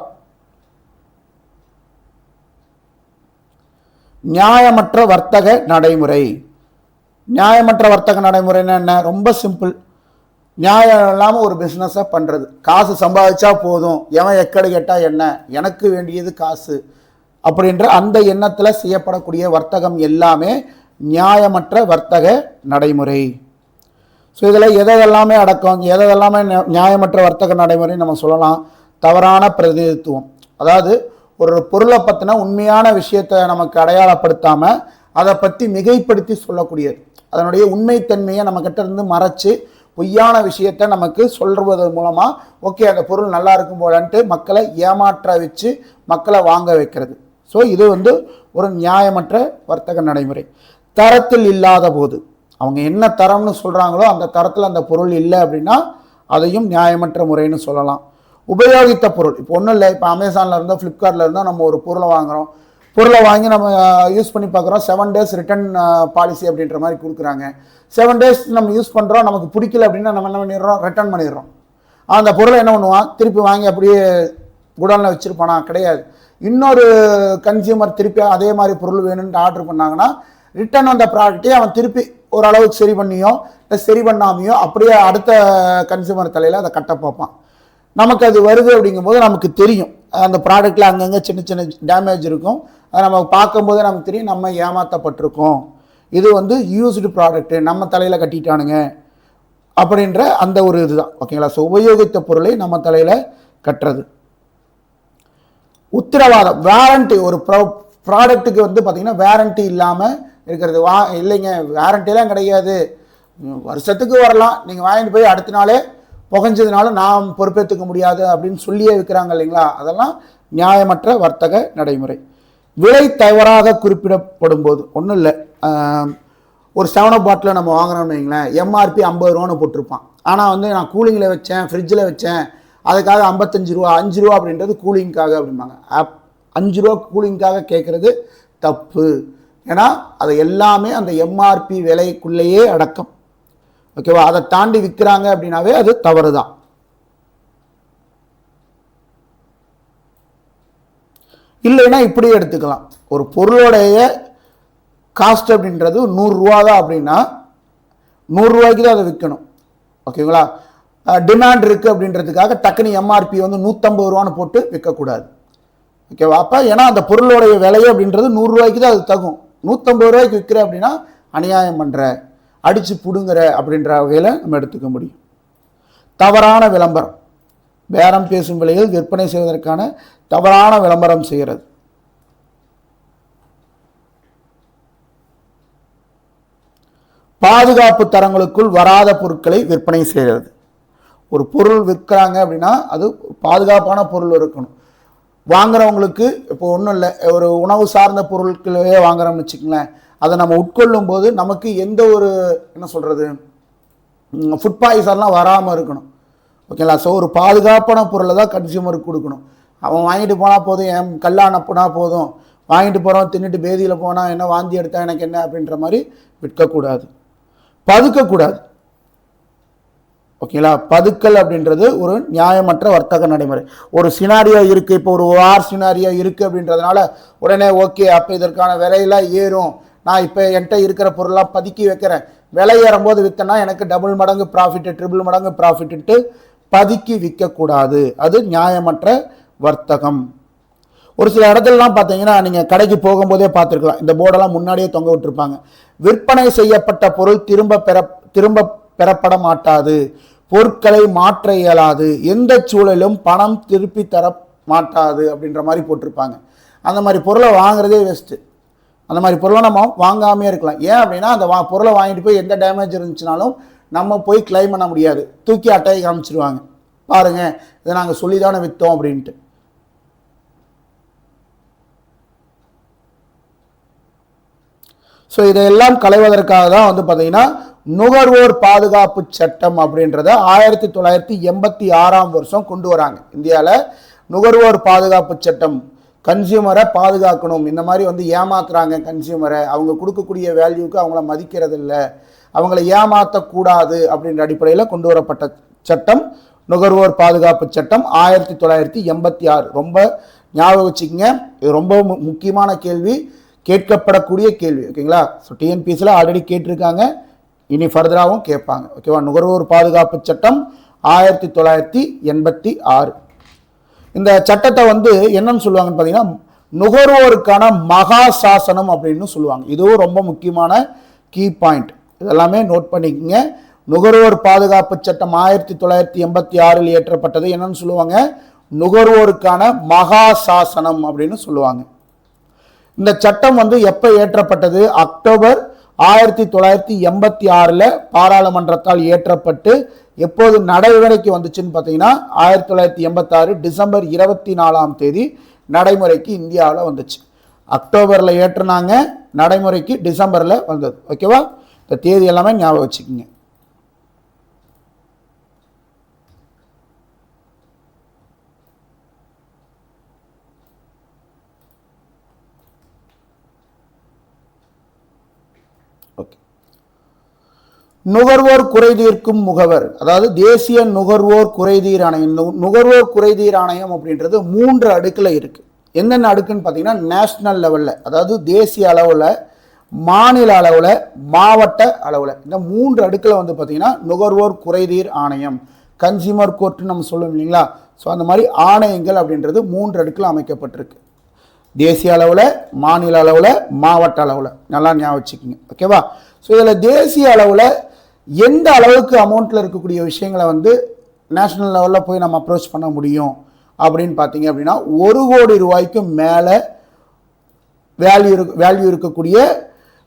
நியாயமற்ற வர்த்தக நடைமுறை. நியாயமற்ற வர்த்தக நடைமுறைன்னா என்ன? ரொம்ப சிம்பிள். நியாயம் இல்லாமல் ஒரு பிஸ்னஸை பண்ணுறது. காசு சம்பாதிச்சா போதும், எவன் எக்கடு கேட்டால் என்ன, எனக்கு வேண்டியது காசு அப்படின்ற அந்த எண்ணத்தில் செய்யப்படக்கூடிய வர்த்தகம் எல்லாமே நியாயமற்ற வர்த்தக நடைமுறை. ஸோ இதில் எதெல்லாமே அடக்கம், எதெல்லாமே நியாயமற்ற வர்த்தக நடைமுறை நம்ம சொல்லலாம்? தவறான பிரதிநிதித்துவம். அதாவது ஒரு பொருளை பற்றின உண்மையான விஷயத்தை நமக்கு அடையாளப்படுத்தாமல் அதை பற்றி மிகைப்படுத்தி சொல்லக்கூடியது. அதனுடைய உண்மைத்தன்மையை நம்ம கிட்ட இருந்து மறைச்சு பொய்யான விஷயத்தை நமக்கு சொல்றது மூலமாக ஓகே அந்த பொருள் நல்லா இருக்கும் போலன்ட்டு மக்களை ஏமாற்ற வச்சு மக்களை வாங்க வைக்கிறது. ஸோ இது ஒரு நியாயமற்ற வர்த்தக நடைமுறை. தரத்தில் இல்லாத போது, அவங்க என்ன தரம்னு சொல்கிறாங்களோ அந்த தரத்தில் அந்த பொருள் இல்லை அப்படின்னா அதையும் நியாயமற்ற முறைன்னு சொல்லலாம். உபயோகித்த பொருள், இப்போ ஒன்றும் இல்லை, இப்போ அமேசானில் இருந்தோ ஃப்ளிப்கார்ட்டில் இருந்தோ நம்ம ஒரு பொருளை வாங்குகிறோம், பொருளை வாங்கி நம்ம யூஸ் பண்ணி பார்க்குறோம், 7 days ரிட்டர்ன் பாலிசி அப்படின்ற மாதிரி கொடுக்குறாங்க. 7 days நம்ம யூஸ் பண்ணுறோம், நமக்கு பிடிக்கல அப்படின்னா நம்ம என்ன பண்ணிடுறோம்? ரிட்டர்ன் பண்ணிடுறோம். அந்த பொருளை என்ன பண்ணுவான்? திருப்பி வாங்கி அப்படியே குடோனில் வச்சுருப்பானா? கிடையாது. இன்னொரு கன்சியூமர் திருப்பி அதே மாதிரி பொருள் வேணும்னு ஆர்டர் பண்ணாங்கன்னா ரிட்டர்ன் வந்த ப்ராடக்டே அவன் திருப்பி ஓரளவுக்கு சரி பண்ணியோ இல்லை சரி பண்ணாமையோ அப்படியே அடுத்த கன்சியூமர் தலையில் அதை கட்ட பார்ப்பான். நமக்கு அது வருது அப்படிங்கும்போது நமக்கு தெரியும் அந்த ப்ராடக்டில் அங்கங்கே சின்ன சின்ன டேமேஜ் இருக்கும், அதை நம்ம பார்க்கும்போதே நமக்கு தெரியும் நம்ம ஏமாற்றப்பட்டிருக்கோம், இது வந்து யூஸ்டு ப்ராடக்ட்டு, நம்ம தலையில் கட்டிட்டானுங்க அப்படின்ற அந்த ஒரு இதுதான். ஓகேங்களா? ஸோ உபயோகித்த பொருளை நம்ம தலையில் கட்டுறது. உத்தரவாதம், வேரண்டி, ஒரு ப்ராடக்ட்டுக்கு வந்து பார்த்திங்கன்னா வேரண்டி இல்லாமல் இருக்கிறது. இல்லைங்க வேரண்டிலாம் கிடையாது, வருஷத்துக்கு வரலாம், நீங்கள் வாங்கிட்டு போய் அடுத்த நாளே புகஞ்சதுனால நாம் பொறுப்பேற்றுக்க முடியாது அப்படின்னு சொல்லியே விற்கிறாங்க இல்லைங்களா? அதெல்லாம் நியாயமற்ற வர்த்தக நடைமுறை. விலை தவறாக குறிப்பிடப்படும் போது ஒன்றும் இல்லை, ஒரு 7up பாட்டில் நம்ம வாங்குறோம்னு வைங்களேன், எம்ஆர்பி 50 ரூபான்னு போட்டிருப்பான். ஆனால் வந்து நான் கூலிங்கில் வச்சேன், ஃப்ரிட்ஜில் வச்சேன், அதுக்காக 55 ரூபா, 5 ரூபா அப்படின்றது கூலிங்காக அப்படிம்பாங்க. 5 ரூபா கூலிங்காக கேட்குறது தப்பு. ஏன்னா அது எல்லாமே அந்த எம்ஆர்பி விலைக்குள்ளேயே அடக்கம். ஓகேவா? அதை தாண்டி விற்கிறாங்க அப்படின்னாவே அது தவறு தான். இல்லைன்னா இப்படி எடுத்துக்கலாம், ஒரு பொருளுடைய காஸ்ட் அப்படின்றது 100 ரூபா தான் அப்படின்னா 100 ரூபாய்க்கு தான் அதை விற்கணும். ஓகேங்களா? டிமாண்ட் இருக்குது அப்படின்றதுக்காக டக்குனு எம்ஆர்பி வந்து 150 ரூபான்னு போட்டு விற்கக்கூடாது. ஓகேவா? அப்போ ஏன்னா அந்த பொருளுடைய விலை அப்படின்றது 100 ரூபாய்க்கு தான் அது தகும். 150 ரூபாய்க்கு விற்கிற அப்படின்னா அநியாயம் பண்ணுற, அடித்து பிடுங்குற அப்படின்ற வகையில் நம்ம எடுத்துக்க முடியும். தவறான விளம்பரம், பேரம் பேசும் விலையில் விற்பனை செய்வதற்கான தவறான விளம்பரம் செய்கிறது. பாதுகாப்பு தரங்களுக்குள் வராத பொருட்களை விற்பனை செய்கிறது. ஒரு பொருள் விற்கிறாங்க அப்படின்னா அது பாதுகாப்பான பொருள் இருக்கணும். வாங்குறவங்களுக்கு இப்போ ஒன்றும் இல்லை, ஒரு உணவு சார்ந்த பொருட்களே வாங்குறோம்னு வச்சுக்கங்களேன், அதை நம்ம உட்கொள்ளும் போது நமக்கு எந்த ஒரு என்ன சொல்கிறது ஃபுட் பாய்சன்லாம் வராமல் இருக்கணும். ஓகேங்களா? ஸோ ஒரு பாதுகாப்பான பொருளை தான் கன்சியூமருக்கு கொடுக்கணும். அவன் வாங்கிட்டு போனால் போதும், என் கல்லானப்புனா போதும், வாங்கிட்டு போகிறோம் தின்னுட்டு பேதியில் போனால் என்ன, வாந்தி எடுத்தால் எனக்கு என்ன அப்படின்ற மாதிரி விற்கக்கூடாது. பதுக்கக்கூடாது. ஓகேங்களா? பதுக்கல் அப்படின்றது ஒரு நியாயமற்ற வர்த்தக நடைமுறை. ஒரு சினாரியோ இருக்குது, இப்போ ஒரு வார் சினாரியோ இருக்குது அப்படின்றதுனால உடனே ஓகே அப்போ இதற்கான விலையெல்லாம் ஏறும், நான் இப்போ என்கிட்ட இருக்கிற பொருளாக பதுக்கி வைக்கிறேன், விலை ஏறும்போது விற்றனா எனக்கு டபுள் மடங்கு ப்ராஃபிட்டு, ட்ரிபிள் மடங்கு ப்ராஃபிட்டு பதுக்கி விற்கக்கூடாது. அது நியாயமற்ற வர்த்தகம். ஒரு சில இடத்துலலாம் பார்த்தீங்கன்னா நீங்கள் கடைக்கு போகும்போதே பார்த்துருக்கலாம், இந்த போர்டெல்லாம் முன்னாடியே தொங்க விட்டுருப்பாங்க, விற்பனை செய்யப்பட்ட பொருள் திரும்ப பெறப்பட மாட்டாது, பொருட்களை மாற்ற இயலாது, எந்த சூழலும் பணம் திருப்பி தர மாட்டாது அப்படின்ற மாதிரி போட்டிருப்பாங்க. அந்த மாதிரி பொருளை வாங்குறதே வேஸ்ட்டு. அந்த மாதிரி பொருளை நம்ம வாங்காமே இருக்கலாம். ஏன் அப்படின்னா அந்த பொருளை வாங்கிட்டு போய் எந்த டேமேஜ் இருந்துச்சுனாலும் நம்ம போய் கிளைம் பண்ண முடியாது, தூக்கி அட்டையை காமிச்சிருவாங்க, பாருங்கள் இதை நாங்கள் சொல்லி தானே விற்றோம் அப்படின்ட்டு. ஸோ இதையெல்லாம் களைவதற்காக தான் வந்து பார்த்தீங்கன்னா நுகர்வோர் பாதுகாப்பு சட்டம் அப்படின்றத 1986ஆம் வருஷம் கொண்டு வராங்க இந்தியாவில். நுகர்வோர் பாதுகாப்பு சட்டம், கன்சியூமரை பாதுகாக்கணும், இந்த மாதிரி வந்து ஏமாத்துறாங்க கன்சியூமரை, அவங்க கொடுக்கக்கூடிய வேல்யூக்கு அவங்கள மதிக்கிறது இல்லை, அவங்கள ஏமாற்றக்கூடாது அப்படின்ற அடிப்படையில் கொண்டு வரப்பட்ட சட்டம் நுகர்வோர் பாதுகாப்பு சட்டம் 1986. ரொம்ப ஞாபகம் வச்சுக்கோங்க, இது ரொம்ப முக்கியமான கேள்வி, கேட்கப்படக்கூடிய கேள்வி. ஓகேங்களா? ஸோ டிஎன்பிஎஸ்சியில் ஆல்ரெடி கேட்டிருக்காங்க, இனி ஃபர்தராகவும் கேட்பாங்க. ஓகேவா? நுகர்வோர் பாதுகாப்பு சட்டம் 1986. இந்த சட்டத்தை வந்து என்னன்னு சொல்லுவாங்கன்னு பார்த்தீங்கன்னா நுகர்வோருக்கான மகா சாசனம் அப்படின்னு சொல்லுவாங்க. இதுவும் ரொம்ப முக்கியமான கீ பாயிண்ட், இதெல்லாமே நோட் பண்ணிக்கோங்க. நுகர்வோர் பாதுகாப்பு சட்டம் 1986 இயற்றப்பட்டது. என்னன்னு சொல்லுவாங்க? நுகர்வோருக்கான மகா சாசனம் அப்படின்னு சொல்லுவாங்க. இந்த சட்டம் வந்து எப்போ ஏற்றப்பட்டது? அக்டோபர் 1986 பாராளுமன்றத்தால் ஏற்றப்பட்டு எப்போது நடைமுறைக்கு வந்துச்சுன்னு பார்த்தீங்கன்னா 1986 டிசம்பர் 24ஆம் தேதி நடைமுறைக்கு இந்தியாவில் வந்துச்சு. அக்டோபரில் ஏற்றினாங்க, நடைமுறைக்கு டிசம்பரில் வந்தது. ஓகேவா? இந்த தேதி எல்லாமே ஞாபகம் வச்சுக்கோங்க. நுகர்வோர் குறைதீர்க்கும் முகவர், அதாவது தேசிய நுகர்வோர் குறைதீர் ஆணையம். நுகர்வோர் குறைதீர் ஆணையம் அப்படின்றது 3 அடுக்கில் இருக்குது. என்னென்ன அடுக்குன்னு பார்த்தீங்கன்னா நேஷ்னல் லெவலில், அதாவது தேசிய அளவில், மாநில அளவில், மாவட்ட அளவில், இந்த 3 அடுக்கில் வந்து பார்த்தீங்கன்னா நுகர்வோர் குறைதீர் ஆணையம், கன்சியூமர் கோர்ட்டுன்னு நம்ம சொல்லுவோம் இல்லைங்களா? ஸோ அந்த மாதிரி ஆணையங்கள் அப்படின்றது 3 அடுக்கில் அமைக்கப்பட்டிருக்கு. தேசிய அளவில், மாநில அளவில், மாவட்ட அளவில். நல்லா ஞாபகம் வச்சுக்கோங்க. ஓகேவா? ஸோ இதில் தேசிய அளவில் எந்த அளவுக்கு அமௌண்ட்டில் இருக்கக்கூடிய விஷயங்களை வந்து நேஷ்னல் லெவலில் போய் நம்ம அப்ரோச் பண்ண முடியும் அப்படின்னு பார்த்தீங்க அப்படின்னா, 1 கோடி ரூபாய்க்கும் மேலே வேல்யூ இருக்கக்கூடிய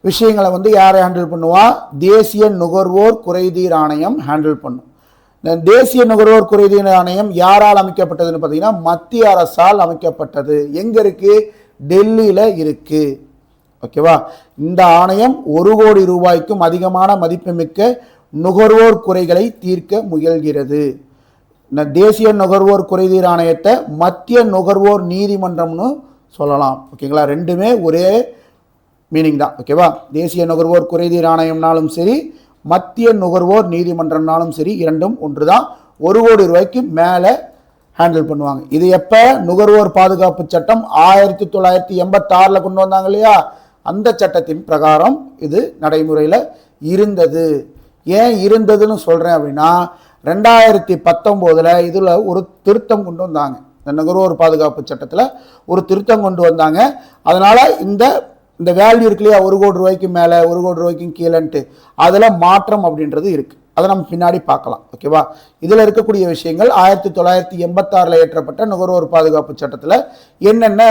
விஷயங்களை வந்து யாரை ஹேண்டில் பண்ணுவா? தேசிய நுகர்வோர் குறைதீர் ஆணையம் ஹேண்டில் பண்ணும். இந்த தேசிய நுகர்வோர் குறைதீர் ஆணையம் யாரால் அமைக்கப்பட்டதுன்னு பார்த்தீங்கன்னா, மத்திய அரசால் அமைக்கப்பட்டது. எங்கே இருக்குது? டெல்லியில் இருக்குது. ஓகேவா? இந்த ஆணையம் 1 கோடி ரூபாய்க்கும் அதிகமான மதிப்புமிக்க நுகர்வோர் குறைகளை தீர்க்க முயல்கிறது. இந்த தேசிய நுகர்வோர் குறைதீர் ஆணையத்தை மத்திய நுகர்வோர் நீதிமன்றம்னு சொல்லலாம். ஓகேங்களா? ரெண்டுமே ஒரே மீனிங் தான். ஓகேவா? தேசிய நுகர்வோர் குறைதீர் ஆணையம்னாலும் சரி, மத்திய நுகர்வோர் நீதிமன்றம்னாலும் சரி, இரண்டும் ஒன்று தான். 1 கோடி ரூபாய்க்கு மேலே ஹேண்டில் பண்ணுவாங்க. இது எப்போ? நுகர்வோர் பாதுகாப்பு சட்டம் 1986 கொண்டு வந்தாங்க இல்லையா? அந்த சட்டத்தின் பிரகாரம் இது நடைமுறையில் இருந்தது. ஏன் இருந்ததுன்னு சொல்கிறேன் அப்படின்னா, 2019 இதில் ஒரு திருத்தம் கொண்டு வந்தாங்க. இந்த நுகர்வோர் பாதுகாப்பு சட்டத்தில் ஒரு திருத்தம் கொண்டு வந்தாங்க. அதனால் இந்த வேல்யூ இருக்கு இல்லையா, 1 கோடி ரூபாய்க்கு மேலே, 1 கோடி ரூபாய்க்கும் கீழேன்ட்டு, அதில் மாற்றம் அப்படின்றது இருக்குது. அதை நம்ம பின்னாடி பார்க்கலாம். ஓகேவா? இதில் இருக்கக்கூடிய விஷயங்கள் 1986 ஏற்றப்பட்ட நுகர்வோர் பாதுகாப்பு சட்டத்தில் என்னென்ன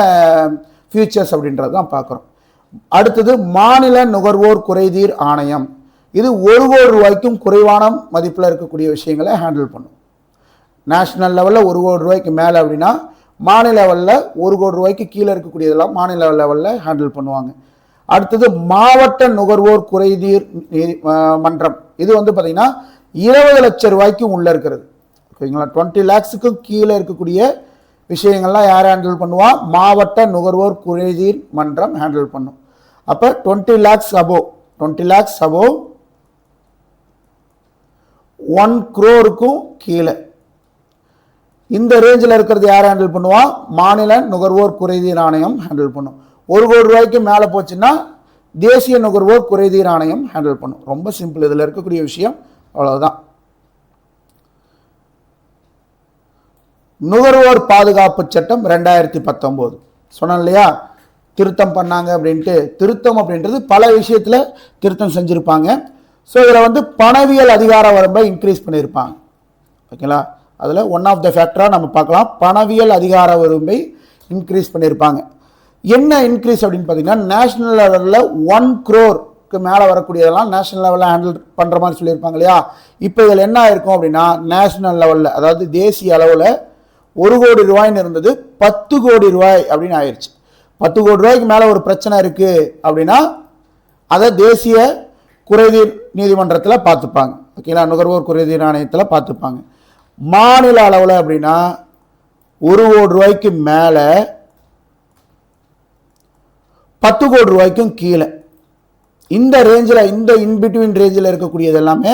ஃபியூச்சர்ஸ் அப்படின்றது தான் பார்க்குறோம். அடுத்தது மாநில நுகர்வோர் குறைதீர் ஆணையம். இது 1 கோடி ரூபாய்க்கும் குறைவான மதிப்பில் இருக்கக்கூடிய விஷயங்களை ஹேண்டில் பண்ணும். நேஷ்னல் லெவலில் 1 கோடி ரூபாய்க்கு மேலே அப்படின்னா, மாநில லெவலில் 1 கோடி ரூபாய்க்கு கீழே இருக்கக்கூடியதெல்லாம் மாநில லெவலில் ஹேண்டில் பண்ணுவாங்க. அடுத்தது மாவட்ட நுகர்வோர் குறைதீர் மன்றம். இது வந்து பார்த்திங்கன்னா 20 லட்சம் ரூபாய்க்கும் உள்ளே இருக்கிறது. ஓகேங்களா? 20 lakhsக்கும் கீழே இருக்கக்கூடிய விஷயங்கள்லாம் யார் ஹேண்டில் பண்ணுவா? மாவட்ட நுகர்வோர் குறைதீர் மன்றம் ஹேண்டில் பண்ணும். அப்போ 20 lakhs above 1 crore கீழே இந்த ரேஞ்சில் இருக்கிறது யார் ஹேண்டில் பண்ணுவா? மாநில நுகர்வோர் குறைதீர் ஆணையம் ஹேண்டில் பண்ணும். 1 கோடி ரூபாய்க்கு மேலே போச்சுன்னா தேசிய நுகர்வோர் குறைதீர் ஆணையம் ஹேண்டில் பண்ணும். ரொம்ப சிம்பிள். இதில் இருக்கக்கூடிய விஷயம் அவ்வளோதான். நுகர்வோர் பாதுகாப்பு சட்டம் 2019 சொன்னேன் இல்லையா, திருத்தம் பண்ணாங்க அப்படின்ட்டு. திருத்தம் அப்படின்றது பல விஷயத்தில் திருத்தம் செஞ்சுருப்பாங்க. ஸோ இதில் வந்து பணவியல் அதிகார வரம்பை இன்க்ரீஸ் பண்ணியிருப்பாங்க. ஓகேங்களா? அதில் ஒன் ஆஃப் த ஃபேக்டராக நம்ம பார்க்கலாம். பணவியல் அதிகார வரம்பை இன்க்ரீஸ் பண்ணியிருப்பாங்க. என்ன இன்க்ரீஸ் அப்படின்னு பார்த்தீங்கன்னா, நேஷனல் லெவலில் 1 crore மேலே வரக்கூடியதெல்லாம் நேஷனல் லெவலில் ஹேண்டில் பண்ணுற மாதிரி சொல்லியிருப்பாங்க இல்லையா? இப்போ இதில் என்ன ஆயிருக்கும் அப்படின்னா, நேஷனல் லெவலில், அதாவது தேசிய அளவில் 1 கோடி ரூபாய்ன்னு இருந்தது 10 கோடி ரூபாய் அப்படின்னு ஆயிடுச்சு. 10 கோடி ரூபாய்க்கு மேலே ஒரு பிரச்சனை இருக்குது அப்படின்னா அதை தேசிய குறைதீர் நீதிமன்றத்தில் பார்த்துப்பாங்க. ஓகேங்களா? நுகர்வோர் குறைதீர் ஆணையத்தில் பார்த்துப்பாங்க. மாநில அளவில் அப்படின்னா 1 கோடி ரூபாய்க்கு மேலே 10 கோடி ரூபாய்க்கும் கீழே, இந்த ரேஞ்சில், இந்த இன்பிட்வீன் ரேஞ்சில் இருக்கக்கூடியது எல்லாமே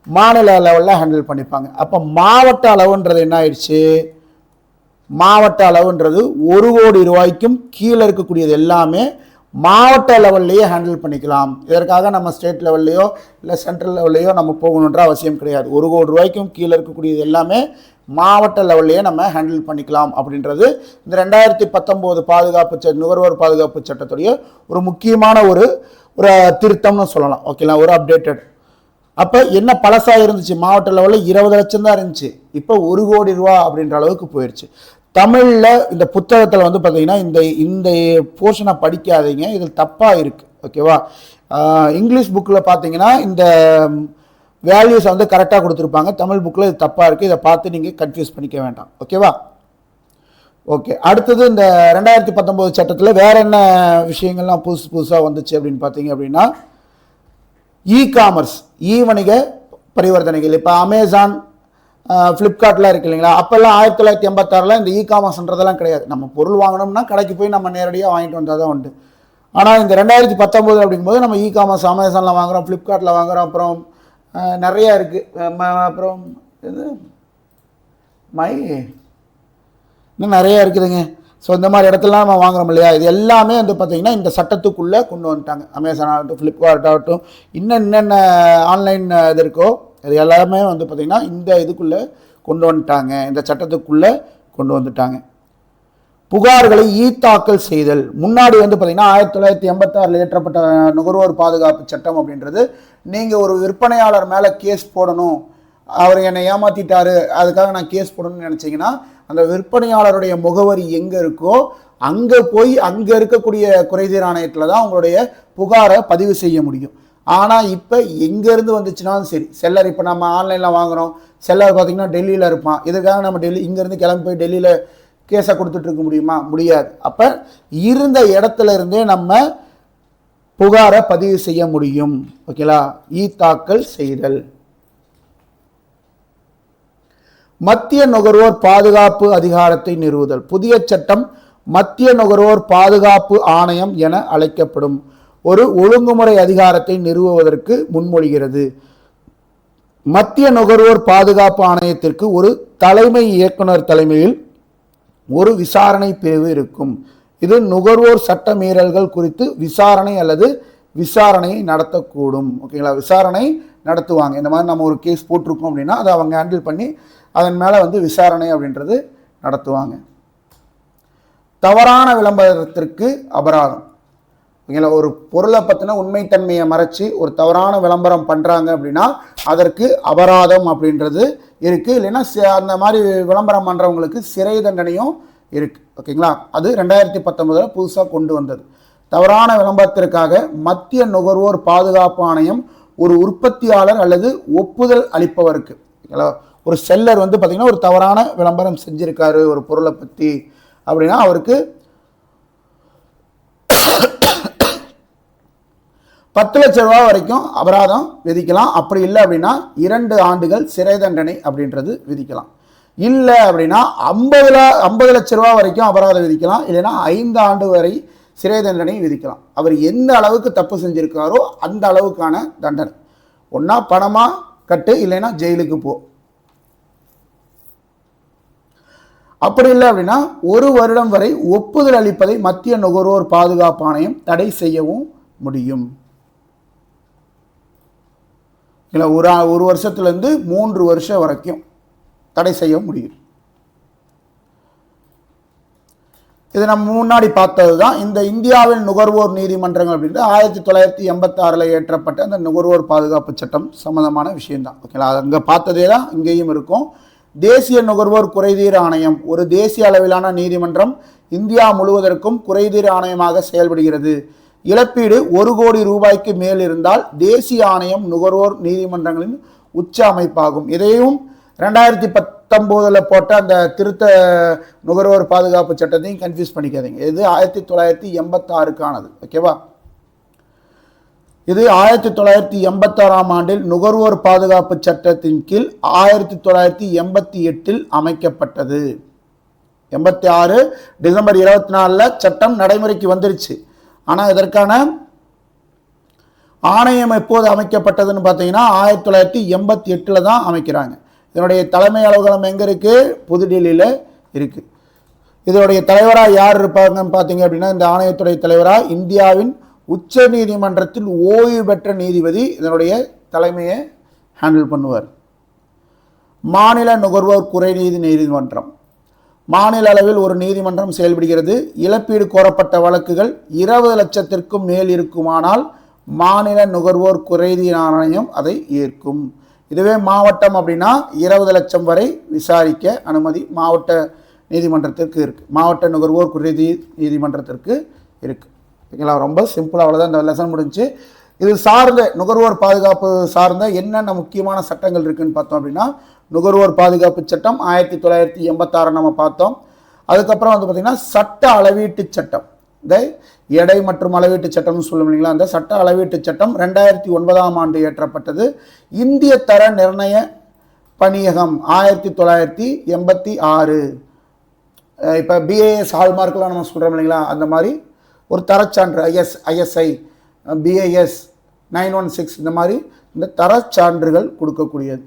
மாநில லெவலில் ஹேண்டில் பண்ணிப்பாங்க. அப்போ மாவட்ட அளவுன்றது என்ன ஆயிடுச்சு? மாவட்ட அளவுன்றது 1 கோடி ரூபாய்க்கும் கீழே இருக்கக்கூடியது எல்லாமே மாவட்ட லெவல்லையே ஹேண்டில் பண்ணிக்கலாம். இதற்காக நம்ம ஸ்டேட் லெவல்லையோ இல்லை சென்ட்ரல் லெவல்லையோ நம்ம போகணுன்ற அவசியம் கிடையாது. 1 கோடி ரூபாய்க்கும் கீழே இருக்கக்கூடியது எல்லாமே மாவட்ட லெவல்லையே நம்ம ஹேண்டில் பண்ணிக்கலாம் அப்படின்றது இந்த 2019 பாதுகாப்பு நுகர்வோர் பாதுகாப்பு சட்டத்துடைய ஒரு முக்கியமான ஒரு திருத்தம்னு சொல்லலாம். ஓகேங்களா? ஒரு அப்டேட்டட். அப்போ என்ன பழசாக இருந்துச்சு? மாவட்ட லெவலில் 20 லட்சம் தான் இருந்துச்சு. இப்போ 1 கோடி ரூபா அப்படின்ற அளவுக்கு போயிடுச்சு. தமிழில் இந்த புத்தகத்தில் வந்து பார்த்தீங்கன்னா இந்த போர்ஷனை படிக்காதீங்க, இதில் தப்பாக இருக்குது. ஓகேவா? இங்கிலீஷ் புக்கில் பார்த்தீங்கன்னா இந்த வேல்யூஸ் வந்து கரெக்டாக கொடுத்துருப்பாங்க. தமிழ் புக்கில் இது தப்பாக இருக்குது. இதை பார்த்து நீங்கள் கன்ஃபியூஸ் பண்ணிக்க வேண்டாம். ஓகேவா? ஓகே. அடுத்தது இந்த 2019 சட்டத்தில் வேறு என்ன விஷயங்கள்லாம் புதுசாக வந்துச்சு அப்படின்னு பார்த்தீங்க அப்படின்னா, காமர்ஸ், வணிக பரிவர்த்தனைகள். இப்போ அமேசான், ஃப்ளிப்கார்ட்லாம் இருக்குது இல்லைங்களா? அப்போல்லாம் 1986 இந்த காமர்ஸ்ன்றதெல்லாம் கிடையாது. நம்ம பொருள் வாங்கணும்னா கடைக்கு போய் நம்ம நேரடியாக வாங்கிட்டு வந்தால் தான் உண்டு. ஆனால் இந்த 2019 அப்படிங்கும்போது நம்ம காமர்ஸ் அமேசானில் வாங்குகிறோம், ஃப்ளிப்கார்ட்டில் வாங்குகிறோம், அப்புறம் நிறையா இருக்குது. அப்புறம் இது இன்னும் நிறையா இருக்குதுங்க. ஸோ இந்த மாதிரி இடத்துலலாம் நம்ம வாங்குறோம் இல்லையா? இது எல்லாமே வந்து பார்த்திங்கன்னா இந்த சட்டத்துக்குள்ளே கொண்டு வந்துட்டாங்க. அமேசான் ஆகட்டும், ஃப்ளிப்கார்ட் ஆகட்டும், என்னென்ன ஆன்லைன் இது இருக்கோ இது எல்லாமே வந்து பார்த்திங்கன்னா இந்த இதுக்குள்ளே கொண்டு வந்துட்டாங்க, இந்த சட்டத்துக்குள்ளே கொண்டு வந்துட்டாங்க. புகார்களை தாக்கல் செய்தல். முன்னாடி வந்து பார்த்தீங்கன்னா 1986 இயற்றப்பட்ட நுகர்வோர் பாதுகாப்பு சட்டம் அப்படின்றது, நீங்கள் ஒரு விற்பனையாளர் மேலே கேஸ் போடணும், அவர் என்னை ஏமாத்திட்டாரு அதுக்காக நான் கேஸ் போடணும்னு நினச்சிங்கன்னா அந்த விற்பனையாளருடைய முகவரி எங்கே இருக்கோ அங்கே போய் அங்கே இருக்கக்கூடிய குறைதீர் ஆணையத்தில் தான் உங்களுடைய புகாரை பதிவு செய்ய முடியும். ஆனால் இப்போ எங்கேருந்து வந்துச்சுனாலும் சரி, செல்லர் இப்போ நம்ம ஆன்லைனில் வாங்குகிறோம், செல்லர் பார்த்திங்கன்னா டெல்லியில் இருப்பான், இதுக்காக நம்ம இங்கேருந்து கிளம்பி போய் டெல்லியில் கேஸை கொடுத்துட்டு இருக்க முடியுமா? முடியாது. அப்போ இருந்த இடத்துல இருந்தே நம்ம புகாரை பதிவு செய்ய முடியும். ஓகேலா? தாக்கல் செய்தல். மத்திய நுகர்வோர் பாதுகாப்பு அதிகாரத்தை நிறுவுதல். புதிய சட்டம் மத்திய நுகர்வோர் பாதுகாப்பு ஆணையம் என அழைக்கப்படும் ஒரு ஒழுங்குமுறை அதிகாரத்தை நிறுவுவதற்கு முன்மொழிகிறது. மத்திய நுகர்வோர் பாதுகாப்பு ஆணையத்திற்கு ஒரு தலைமை இயக்குனர் தலைமையில் ஒரு விசாரணை பிரிவு இருக்கும். இது நுகர்வோர் சட்ட மீறல்கள் குறித்து விசாரணை அல்லது விசாரணையை நடத்தக்கூடும். ஓகேங்களா? விசாரணை நடத்துவாங்க. இந்த மாதிரி நம்ம ஒரு கேஸ் போட்டிருக்கோம் அப்படின்னா அதை அவங்க ஹேண்டில் பண்ணி அதன் மேலே வந்து விசாரணை அப்படின்றது நடத்துவாங்க. தவறான விளம்பரத்திற்கு அபராதம். ஓகேங்களா? ஒரு பொருளை பற்றின உண்மைத்தன்மையை மறைச்சி ஒரு தவறான விளம்பரம் பண்ணுறாங்க அப்படின்னா அதற்கு அபராதம் அப்படின்றது இருக்குது. இல்லைன்னா அந்த மாதிரி விளம்பரம் பண்ணுறவங்களுக்கு சிறை தண்டனையும் இருக்குது. ஓகேங்களா? அது 2019 புதுசாக கொண்டு வந்தது. தவறான விளம்பரத்திற்காக மத்திய நுகர்வோர் பாதுகாப்பு ஆணையம் ஒரு உற்பத்தியாளர் அல்லது ஒப்புதல் அளிப்பவருக்கு, ஒரு செல்லர் வந்து பார்த்திங்கன்னா ஒரு தவறான விளம்பரம் செஞ்சுருக்காரு ஒரு பொருளை பற்றி அப்படின்னா அவருக்கு 10 லட்சம் ரூபா வரைக்கும் அபராதம் விதிக்கலாம். அப்படி இல்லை அப்படின்னா 2 ஆண்டுகள் சிறை தண்டனை அப்படின்றது விதிக்கலாம். இல்லை அப்படின்னா 50 லட்சம் ரூபா வரைக்கும் அபராதம் விதிக்கலாம். இல்லைன்னா 5 ஆண்டு வரை சிறை தண்டனை விதிக்கலாம். அவர் எந்த அளவுக்கு தப்பு செஞ்சிருக்காரோ அந்த அளவுக்கான தண்டனை. ஒன்றா பணமாக கட்டு, இல்லைன்னா ஜெயிலுக்கு போ. அப்படி இல்லை அப்படின்னா 1 வருடம் வரை ஒப்புதல் அளிப்பதை மத்திய நுகர்வோர் பாதுகாப்பு ஆணையம் தடை செய்யவும் முடியும். இல்லை, ஒரு வருஷத்துலேருந்து 3 வருஷம் வரைக்கும் தடை செய்ய முடியும். இது நம்ம முன்னாடி பார்த்தது தான். இந்த இந்தியாவில் நுகர்வோர் நீதிமன்றங்கள் அப்படின்றது 1986 ஏற்றப்பட்ட அந்த நுகர்வோர் பாதுகாப்பு சட்டம் சம்பந்தமான விஷயம்தான். ஓகேங்களா? அது அங்கே பார்த்ததே தான் இங்கேயும் இருக்கும். தேசிய நுகர்வோர் குறைதீர் ஆணையம் ஒரு தேசிய அளவிலான நீதிமன்றம், இந்தியா முழுவதற்கும் குறைதீர் ஆணையமாக செயல்படுகிறது. இழப்பீடு 1 கோடி ரூபாய்க்கு மேல் இருந்தால் தேசிய ஆணையம் நுகர்வோர் நீதிமன்றங்களின் உச்ச அமைப்பாகும். இதையும் 2019 போட்ட அந்த திருத்த நுகர்வோர் பாதுகாப்பு சட்டத்தையும் கன்ஃபியூஸ் பண்ணிக்காதீங்க. இது 1986க்கானது. ஓகேவா? இது 1986ஆம் ஆண்டில் நுகர்வோர் பாதுகாப்பு சட்டத்தின் கீழ் 1988 அமைக்கப்பட்டது. 86 டிசம்பர் 24 சட்டம் நடைமுறைக்கு வந்துருச்சு. ஆனால் இதற்கான ஆணையம் எப்போது அமைக்கப்பட்டதுன்னு பார்த்தீங்கன்னா 1988 தான் அமைக்கிறாங்க. இதனுடைய தலைமை அலுவலகம் எங்கே இருக்குது? புதுடெல்லியில் இருக்குது. இதனுடைய தலைவராக யார் இருப்பாங்கன்னு பார்த்தீங்க அப்படின்னா, இந்த ஆணையத்துடைய தலைவராக இந்தியாவின் உச்ச நீதிமன்றத்தில் ஓய்வு பெற்ற நீதிபதி இதனுடைய தலைமையை ஹேண்டில் பண்ணுவார். மாநில நுகர்வோர் குறைநீதி நீதிமன்றம் மாநில அளவில் ஒரு நீதிமன்றம் செயல்படுகிறது. இழப்பீடு கோரப்பட்ட வழக்குகள் 20 லட்சத்திற்கும் மேல் இருக்குமானால் மாநில நுகர்வோர் குறைதீர் ஆணையம் அதை ஏற்கும். இதுவே மாவட்டம் அப்படின்னா 20 லட்சம் வரை விசாரிக்க அனுமதி மாவட்ட நீதிமன்றத்திற்கு இருக்குது. மாவட்ட நுகர்வோர் குறைதீர் நீதிமன்றத்திற்கு இருக்குது. ஓகேங்களா? ரொம்ப சிம்பிளாக அவ்வளோதான். இந்த லெசன் முடிஞ்சு. இது சார்ந்த நுகர்வோர் பாதுகாப்பு சார்ந்த என்னென்ன முக்கியமான சட்டங்கள் இருக்குதுன்னு பார்த்தோம் அப்படின்னா, நுகர்வோர் பாதுகாப்பு சட்டம் 1986 நம்ம பார்த்தோம். அதுக்கப்புறம் வந்து பார்த்திங்கன்னா சட்ட அளவீட்டு சட்டம், இந்த எடை மற்றும் அளவீட்டு சட்டம்னு சொல்லும் இல்லைங்களா, அந்த சட்ட அளவீட்டு சட்டம் 2009ஆம் ஆண்டு இயற்றப்பட்டது. இந்திய தர நிர்ணய பணியகம் 1986. இப்போ பிஏஎஸ் ஹால்மார்க்கெலாம் நம்ம சொல்கிறோம் இல்லைங்களா, அந்த மாதிரி ஒரு தரச்சான்று ISI BIS 916 இந்த மாதிரி இந்த தரச்சான்றுகள் கொடுக்கக்கூடியது.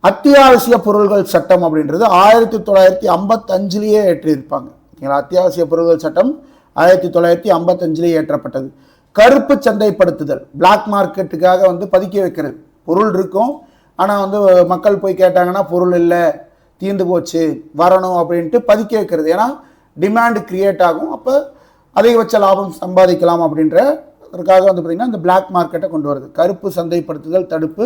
அத்தியாவசிய பொருள்கள் சட்டம் அப்படின்றது 1955 ஏற்றிருப்பாங்க. ஓகேங்களா? அத்தியாவசிய பொருள்கள் சட்டம் 1955 ஏற்றப்பட்டது. கருப்பு சந்தைப்படுத்துதல், பிளாக் மார்க்கெட்டுக்காக வந்து பதுக்கி வைக்கிறது. பொருள் இருக்கும், ஆனால் வந்து மக்கள் போய் கேட்டாங்கன்னா பொருள் இல்லை, தீர்ந்து போச்சு, வரணும் அப்படின்ட்டு பதுக்கி வைக்கிறது. ஏன்னா டிமாண்ட் கிரியேட் ஆகும். அப்போ அதிகபட்ச லாபம் சம்பாதிக்கலாம் அப்படின்றதுக்காக வந்து பார்த்திங்கன்னா இந்த பிளாக் மார்க்கெட்டை கொண்டு வருது. கருப்பு சந்தைப்படுத்துதல் தடுப்பு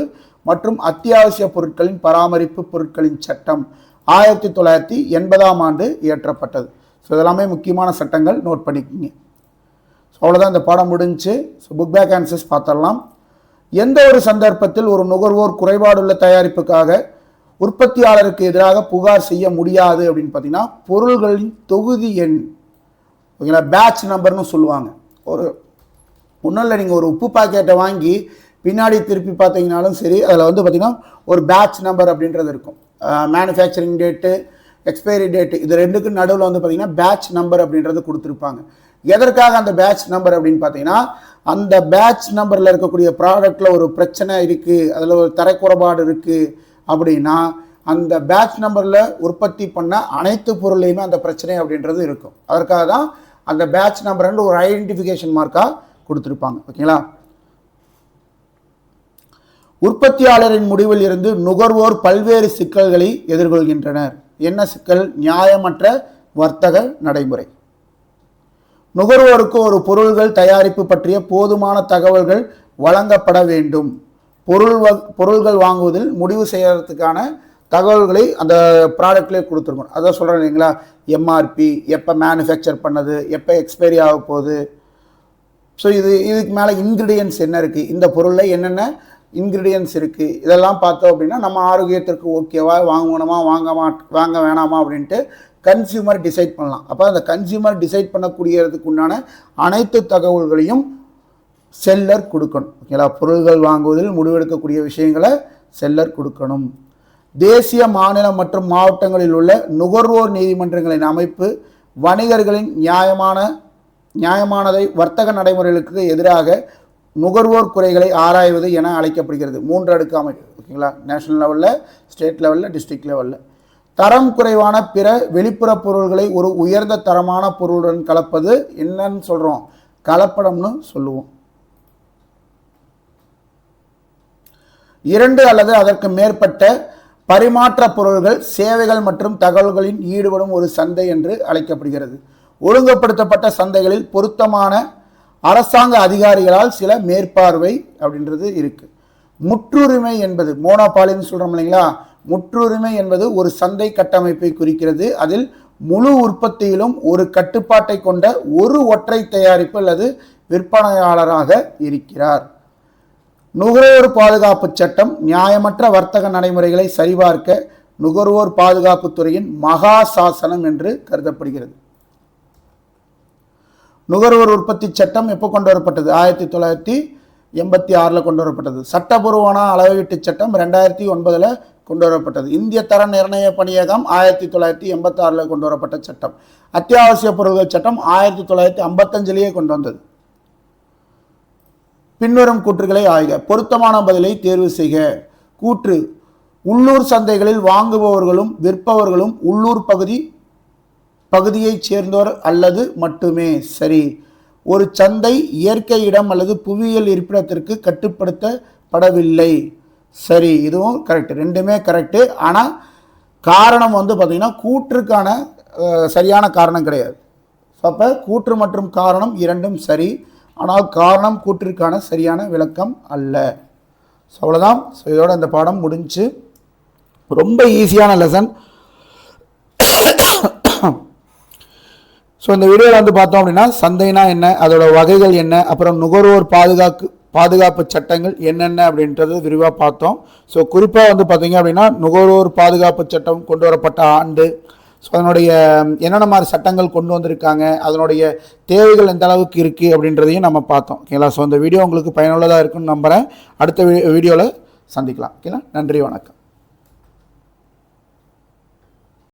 மற்றும் அத்தியாவசிய பொருட்களின் பராமரிப்பு பொருட்களின் சட்டம் 1980ஆம் ஆண்டு இயற்றப்பட்டது. ஸோ இதெல்லாமே முக்கியமான சட்டங்கள், நோட் பண்ணிக்கிங்க. ஸோ அவ்வளோதான், இந்த பாடம் முடிஞ்சு. ஸோ புக் பேக் ஆன்சர்ஸ் பார்த்துடலாம். எந்த ஒரு சந்தர்ப்பத்தில் ஒரு நுகர்வோர் குறைபாடுள்ள தயாரிப்புக்காக உற்பத்தியாளருக்கு எதிராக புகார் செய்ய முடியாது அப்படின்னு பார்த்தீங்கன்னா, பொருள்களின் தொகுதி எண், ஓகேங்களா, பேட்ச் நம்பர்னு சொல்லுவாங்க. ஒன்றும் இல்லை, நீங்கள் ஒரு உப்பு பாக்கெட்டை வாங்கி பின்னாடி திருப்பி பார்த்தீங்கன்னாலும் சரி, அதில் வந்து பார்த்திங்கன்னா ஒரு பேட்ச் நம்பர் அப்படின்றது இருக்கும். மேனுஃபேக்சரிங் டேட்டு, எக்ஸ்பைரி டேட்டு, இது ரெண்டுக்கும் நடுவில் வந்து பார்த்திங்கன்னா பேட்ச் நம்பர் அப்படின்றது கொடுத்துருப்பாங்க. எதற்காக அந்த பேட்ச் நம்பர் அப்படின்னு பார்த்தீங்கன்னா, அந்த பேட்ச் நம்பரில் இருக்கக்கூடிய ப்ராடக்டில் ஒரு பிரச்சனை இருக்குது, அதில் ஒரு தரக்குறைபாடு இருக்குது அப்படின்னா அந்த பேட்ச் நம்பரில் உற்பத்தி பண்ண அனைத்து பொருளையுமே அந்த பிரச்சனை அப்படின்றது இருக்கும். அதற்காக தான் அந்த பேட்ச் நம்பர் ஒரு ஐடென்டிஃபிகேஷன் மார்க்காக கொடுத்துருப்பாங்க. ஓகேங்களா. உற்பத்தியாளரின் முடிவில் இருந்து நுகர்வோர் பல்வேறு சிக்கல்களை எதிர்கொள்கின்றனர். என்ன சிக்கல்? நியாயமற்ற வர்த்தக நடைமுறை. நுகர்வோருக்கு ஒரு பொருள்கள் தயாரிப்பு பற்றிய போதுமான தகவல்கள் வழங்கப்பட வேண்டும். பொருள்கள் வாங்குவதில் முடிவு செய்யறதுக்கான தகவல்களை அந்த ப்ராடக்ட்லேயே கொடுத்துருக்கணும். அதான் சொல்கிறேன் இல்லைங்களா, எம்ஆர்பி, எப்போ மேனுஃபேக்சர் பண்ணது, எப்போ எக்ஸ்பைரி ஆக போகுது. ஸோ இதுக்கு மேலே இன்க்ரீடியன்ட்ஸ் என்ன இருக்குது, இந்த பொருளில் என்னென்ன இன்க்ரீடியன்ட்ஸ் இருக்குது, இதெல்லாம் பார்த்தோம் அப்படின்னா நம்ம ஆரோக்கியத்திற்கு ஓகேவா, வாங்கணுமா வாங்க வேணாமா அப்படின்ட்டு கன்சியூமர் டிசைட் பண்ணலாம். அப்போ அந்த கன்சியூமர் டிசைட் பண்ணக்கூடியதுக்கு உண்டான அனைத்து தகவல்களையும் செல்லர் கொடுக்கணும். ஓகேங்களா. பொருள்கள் வாங்குவதில் முடிவெடுக்கக்கூடிய விஷயங்களை செல்லர் கொடுக்கணும். தேசிய, மாநில மற்றும் மாவட்டங்களில் உள்ள நுகர்வோர் நீதிமன்றங்களின் அமைப்பு வணிகர்களின் நியாயமானதை வர்த்தக நடைமுறைகளுக்கு எதிராக நுகர்வோர் குறைகளை ஆராய்வது என அழைக்கப்படுகிறது. 3 அடுக்கு அமைப்பு. ஓகேங்களா. நேஷனல் லெவலில், ஸ்டேட் லெவலில், டிஸ்ட்ரிக்ட் லெவலில். தரம் குறைவான பிற வெளிப்புற பொருள்களை ஒரு உயர்ந்த தரமான பொருளுடன் கலப்பது என்னன்னு சொல்கிறோம்? கலப்படம்னு சொல்லுவோம். 2 அல்லது அதற்கு மேற்பட்ட பரிமாற்ற பொருள்கள், சேவைகள் மற்றும் தகவல்களின் ஈடுபடும் ஒரு சந்தை என்று அழைக்கப்படுகிறது. ஒழுங்குபடுத்தப்பட்ட சந்தைகளில் பொருத்தமான அரசாங்க அதிகாரிகளால் சில மேற்பார்வை அப்படின்றது இருக்கு. முற்றுரிமை என்பது மோனோபாலின்னு சொல்றோம் இல்லைங்களா, முற்றுரிமை என்பது ஒரு சந்தை கட்டமைப்பை குறிக்கிறது. அதில் முழு உற்பத்தியிலும் ஒரு கட்டுப்பாட்டை கொண்ட ஒரு ஒற்றை தயாரிப்பு அல்லது விற்பனையாளராக இருக்கிறார். நுகர்வோர் பாதுகாப்பு சட்டம் நியாயமற்ற வர்த்தக நடைமுறைகளை சரிபார்க்க நுகர்வோர் பாதுகாப்பு துறையின் மகா சாசனம் என்று கருதப்படுகிறது. நுகர்வோர் உற்பத்தி சட்டம் எப்போ கொண்டு வரப்பட்டது? 1986 கொண்டு வரப்பட்டது. சட்டபூர்வமான அளவீட்டு சட்டம் 2009 கொண்டு வரப்பட்டது. இந்திய தர நிர்ணய பணியகம் 1986 கொண்டு வரப்பட்ட சட்டம். அத்தியாவசிய பொருட்கள் சட்டம் 1955 கொண்டு வந்தது. பின்வரும் கூற்றுகளை ஆய்க. பொருத்தமான பதிலை தேர்வு செய்க. கூற்று: உள்ளூர் சந்தைகளில் வாங்குபவர்களும் விற்பவர்களும் உள்ளூர் பகுதியைச் சேர்ந்தோர் அல்லது மட்டுமே. சரி. ஒரு சந்தை இயற்கை இடம் அல்லது புவியியல் இருப்பிடத்திற்கு கட்டுப்படுத்தப்படவில்லை. சரி, இதுவும் கரெக்ட், ரெண்டுமே கரெக்டு. ஆனால் காரணம் வந்து பார்த்திங்கன்னா கூற்றுக்கான சரியான காரணம் கிடையாது. அப்போ கூற்று மற்றும் காரணம் இரண்டும் சரி, ஆனால் காரணம் கூற்றிற்கான சரியான விளக்கம் அல்ல. ஸோ அவ்வளோதான். ஸோ இதோட இந்த பாடம் முடிஞ்சு. ரொம்ப ஈஸியான லெசன். ஸோ இந்த வீடியோவில் வந்து பார்த்தோம் அப்படின்னா சந்தைனா என்ன, அதோட வகைகள் என்ன, அப்புறம் நுகர்வோர் பாதுகாப்பு சட்டங்கள் என்னென்ன அப்படின்றது விரிவாக பார்த்தோம். ஸோ குறிப்பாக வந்து பார்த்தீங்க அப்படின்னா நுகர்வோர் பாதுகாப்பு சட்டம் கொண்டு வரப்பட்ட ஆண்டு, ஸோ அதனுடைய என்னென்ன மாதிரி சட்டங்கள் கொண்டு வந்திருக்காங்க, அதனுடைய தேவைகள் எந்த அளவுக்கு இருக்குது அப்படின்றதையும் நம்ம பார்த்தோம். ஓகேங்களா. ஸோ இந்த வீடியோ உங்களுக்கு பயனுள்ளதாக இருக்குன்னு நம்புகிறேன். அடுத்த வீடியோவில் சந்திக்கலாம். ஓகேங்களா. நன்றி, வணக்கம்.